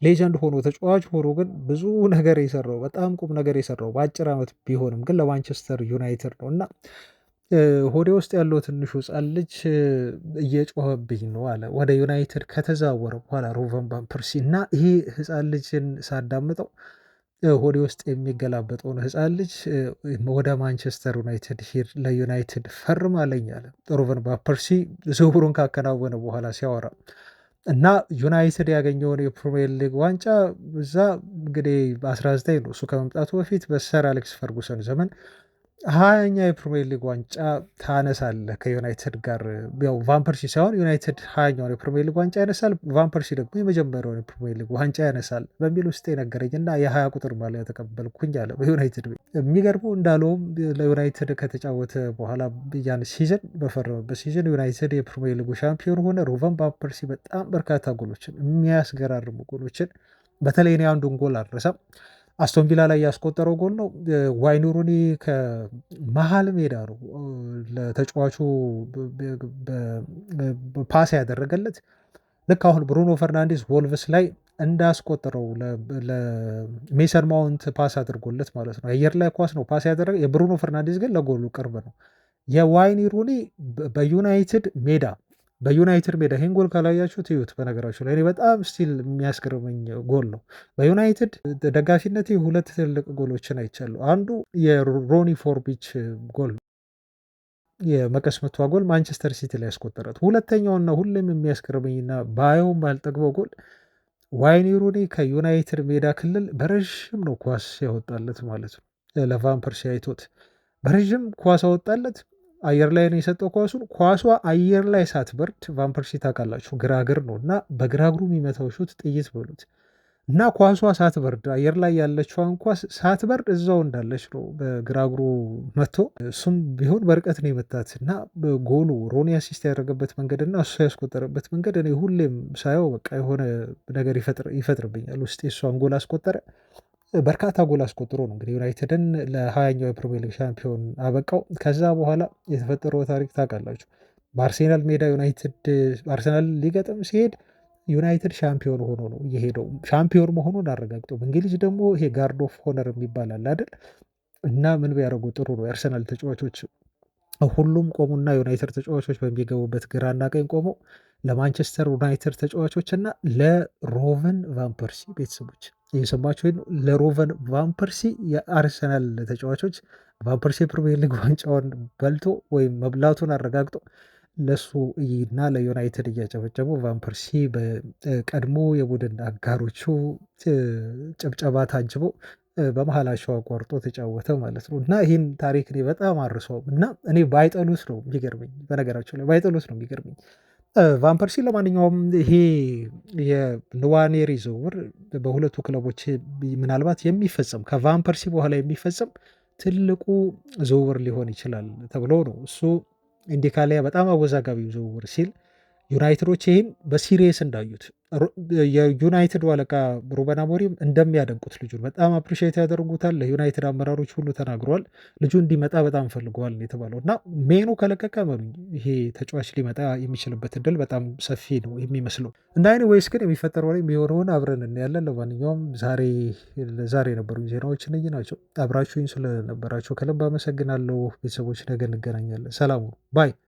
ሌጀንድ ሆኖ ተጫዋች ሆኖ ግን ብዙ ነገር የሰራው በጣም ቁም ነገር የሰራው በአጭር ዓመት ቢሆንም ግን ለማንቸስተር ዩናይትድ ነው እና ሆዴ ውስጥ ያለው ትንሹ ሕፃን ልጅ እየጮኸብኝ ነው አለ ወደ ዩናይትድ ከተዛወረ በኋላ ሮቨን ቫን ፐርሲ እና ይሄ ሕፃን ልጅን ሳዳምጠው ሆዴ ውስጥ የሚገላበጠውን ሕፃን ልጅ ወደ ማንቸስተር ዩናይትድ ሂድ፣ ለዩናይትድ ፈርም አለኝ አለ ሮቨን ቫን ፐርሲ ዝውውሩን ካከናወነ በኋላ ሲያወራ እና ዩናይትድ ያገኘውን የፕሪሚየር ሊግ ዋንጫ እዛ እንግዲህ በ19 ነው እሱ ከመምጣቱ በፊት በሰር አሌክስ ፈርጉሰን ዘመን 20ኛ የፕሪሚየር ሊግ ዋንጫ ታነሳለህ ከዩናይትድ ጋር። ያው ቫምፐርሲ ሳይሆን ዩናይትድ 20ኛውን የፕሪሚየር ሊግ ዋንጫ ያነሳል፣ ቫምፐርሲ ደግሞ የመጀመሪያውን የፕሪሚየር ሊግ ዋንጫ ያነሳል በሚል ውስጥ የነገረኝ እና የ20 ቁጥር ማሊያ ተቀበልኩኝ አለ በዩናይትድ ቤት። የሚገርመው እንዳለውም ለዩናይትድ ከተጫወተ በኋላ ያን ሲዝን በፈረመበት ሲዝን ዩናይትድ የፕሪሚየር ሊጉ ሻምፒዮን ሆነ። ሮቨን ቫን ፐርሲ በጣም በርካታ ጎሎችን የሚያስገራርሙ ጎሎችን በተለይ እኔ አንዱን ጎል አልረሳም። አስቶን ቪላ ላይ ያስቆጠረው ጎል ነው። ዋይን ሩኒ ከመሀል ሜዳ ነው ለተጫዋቹ ፓስ ያደረገለት። ልክ አሁን ብሩኖ ፈርናንዴዝ ወልቭስ ላይ እንዳስቆጠረው ለሜሰን ማውንት ፓስ አድርጎለት ማለት ነው። አየር ላይ ኳስ ነው ፓስ ያደረገ። የብሩኖ ፈርናንዴዝ ግን ለጎሉ ቅርብ ነው። የዋይን ሩኒ በዩናይትድ ሜዳ ይህን ጎል ካላያችሁ ትዩት። በነገራችሁ ላይ እኔ በጣም ስቲል የሚያስገርመኝ ጎል ነው። በዩናይትድ ደጋፊነት ሁለት ትልቅ ጎሎችን አይቻለሁ። አንዱ የሮኒ ፎርቢች ጎል ነው፣ የመቀስ ምቷ ጎል ማንቸስተር ሲቲ ላይ ያስቆጠረት። ሁለተኛውና ሁሌም የሚያስገርመኝና ባየውም ባልጠግበው ጎል ዋይን ሩኒ ከዩናይትድ ሜዳ ክልል በረዥም ነው ኳስ ያወጣለት ማለት ነው። ለቫን ፐርሲ አይቶት በረዥም ኳስ አወጣለት። አየር ላይ ነው የሰጠው ኳሱን። ኳሷ አየር ላይ ሳትበርድ ቫን ፐርሲ ታውቃላችሁ ግራግር ነው እና በግራግሩ የሚመታው ሹት ጥይት በሉት እና ኳሷ ሳትበርድ አየር ላይ ያለችዋን ኳስ ሳትበርድ እዛው እንዳለች ነው በግራግሩ መቶ እሱም ቢሆን በርቀት ነው የመታት እና ጎሉ ሮኒ አሲስት ያደረገበት መንገድ እና እሱ ያስቆጠረበት መንገድ እኔ ሁሌም ሳየው በቃ የሆነ ነገር ይፈጥርብኛል ውስጤ። እሷን ጎል አስቆጠረ። በርካታ ጎል አስቆጥሮ ነው እንግዲህ ዩናይትድን ለ20ኛው የፕሪሚየር ሊግ ሻምፒዮን አበቃው። ከዛ በኋላ የተፈጠረው ታሪክ ታውቃላችሁ። በአርሴናል ሜዳ ዩናይትድ አርሰናል ሊገጥም ሲሄድ ዩናይትድ ሻምፒዮን ሆኖ ነው የሄደው። ሻምፒዮን መሆኑን አረጋግጦ በእንግሊዝ ደግሞ ይሄ ጋርድ ኦፍ ሆነር የሚባል አለ አይደል? እና ምን ቢያደርጉ ጥሩ ነው የአርሰናል ተጫዋቾች ሁሉም ቆሙና ዩናይትድ ተጫዋቾች በሚገቡበት ግራና ቀኝ ቆመው ለማንቸስተር ዩናይትድ ተጫዋቾች እና ለሮቨን ቫን ፐርሲ ቤተሰቦች እየሰማችሁ ለሮቨን ቫን ፐርሲ የአርሰናል ተጫዋቾች ቫን ፐርሲ ፕሪሚየር ሊግ ዋንጫውን በልቶ ወይም መብላቱን አረጋግጦ ለሱ እና ለዩናይትድ እያጨበጨቡ ቫን ፐርሲ በቀድሞ የቡድን አጋሮቹ ጭብጨባ ታጅበው በመሀላቸው አቋርጦ ተጫወተ ማለት ነው። እና ይህን ታሪክ እኔ በጣም አርሰውም እና እኔ ባይጠሉት ነው የሚገርመኝ። በነገራቸው ላይ ባይጠሉት ነው የሚገርመኝ ቫን ፐርሲ። ለማንኛውም ይሄ የንዋኔሪ ዝውውር በሁለቱ ክለቦች ምናልባት የሚፈጸም ከቫን ፐርሲ በኋላ የሚፈጸም ትልቁ ዝውውር ሊሆን ይችላል ተብሎ ነው እሱ ኢንዲካሊያ በጣም አወዛጋቢው ዝውውር ሲል ዩናይትዶች ይህን በሲሪየስ እንዳዩት የዩናይትዱ አለቃ ሩበን አሞሪም እንደሚያደንቁት ልጁን በጣም አፕሪሺየት ያደርጉታል። ለዩናይትድ አመራሮች ሁሉ ተናግረዋል። ልጁ እንዲመጣ በጣም ፈልገዋል የተባለው እና ሜኑ ከለቀቀ መኑኝ ይሄ ተጫዋች ሊመጣ የሚችልበት እድል በጣም ሰፊ ነው የሚመስለው። እንደ አይነ ወይስ ግን የሚፈጠረው ላይ የሚሆነውን አብረን እናያለን። ለማንኛውም ዛሬ የነበሩኝ ዜናዎች እነዚህ ናቸው። አብራችሁኝ ስለነበራቸው ከልብ አመሰግናለሁ ቤተሰቦች። ነገ እንገናኛለን። ሰላሙ ባይ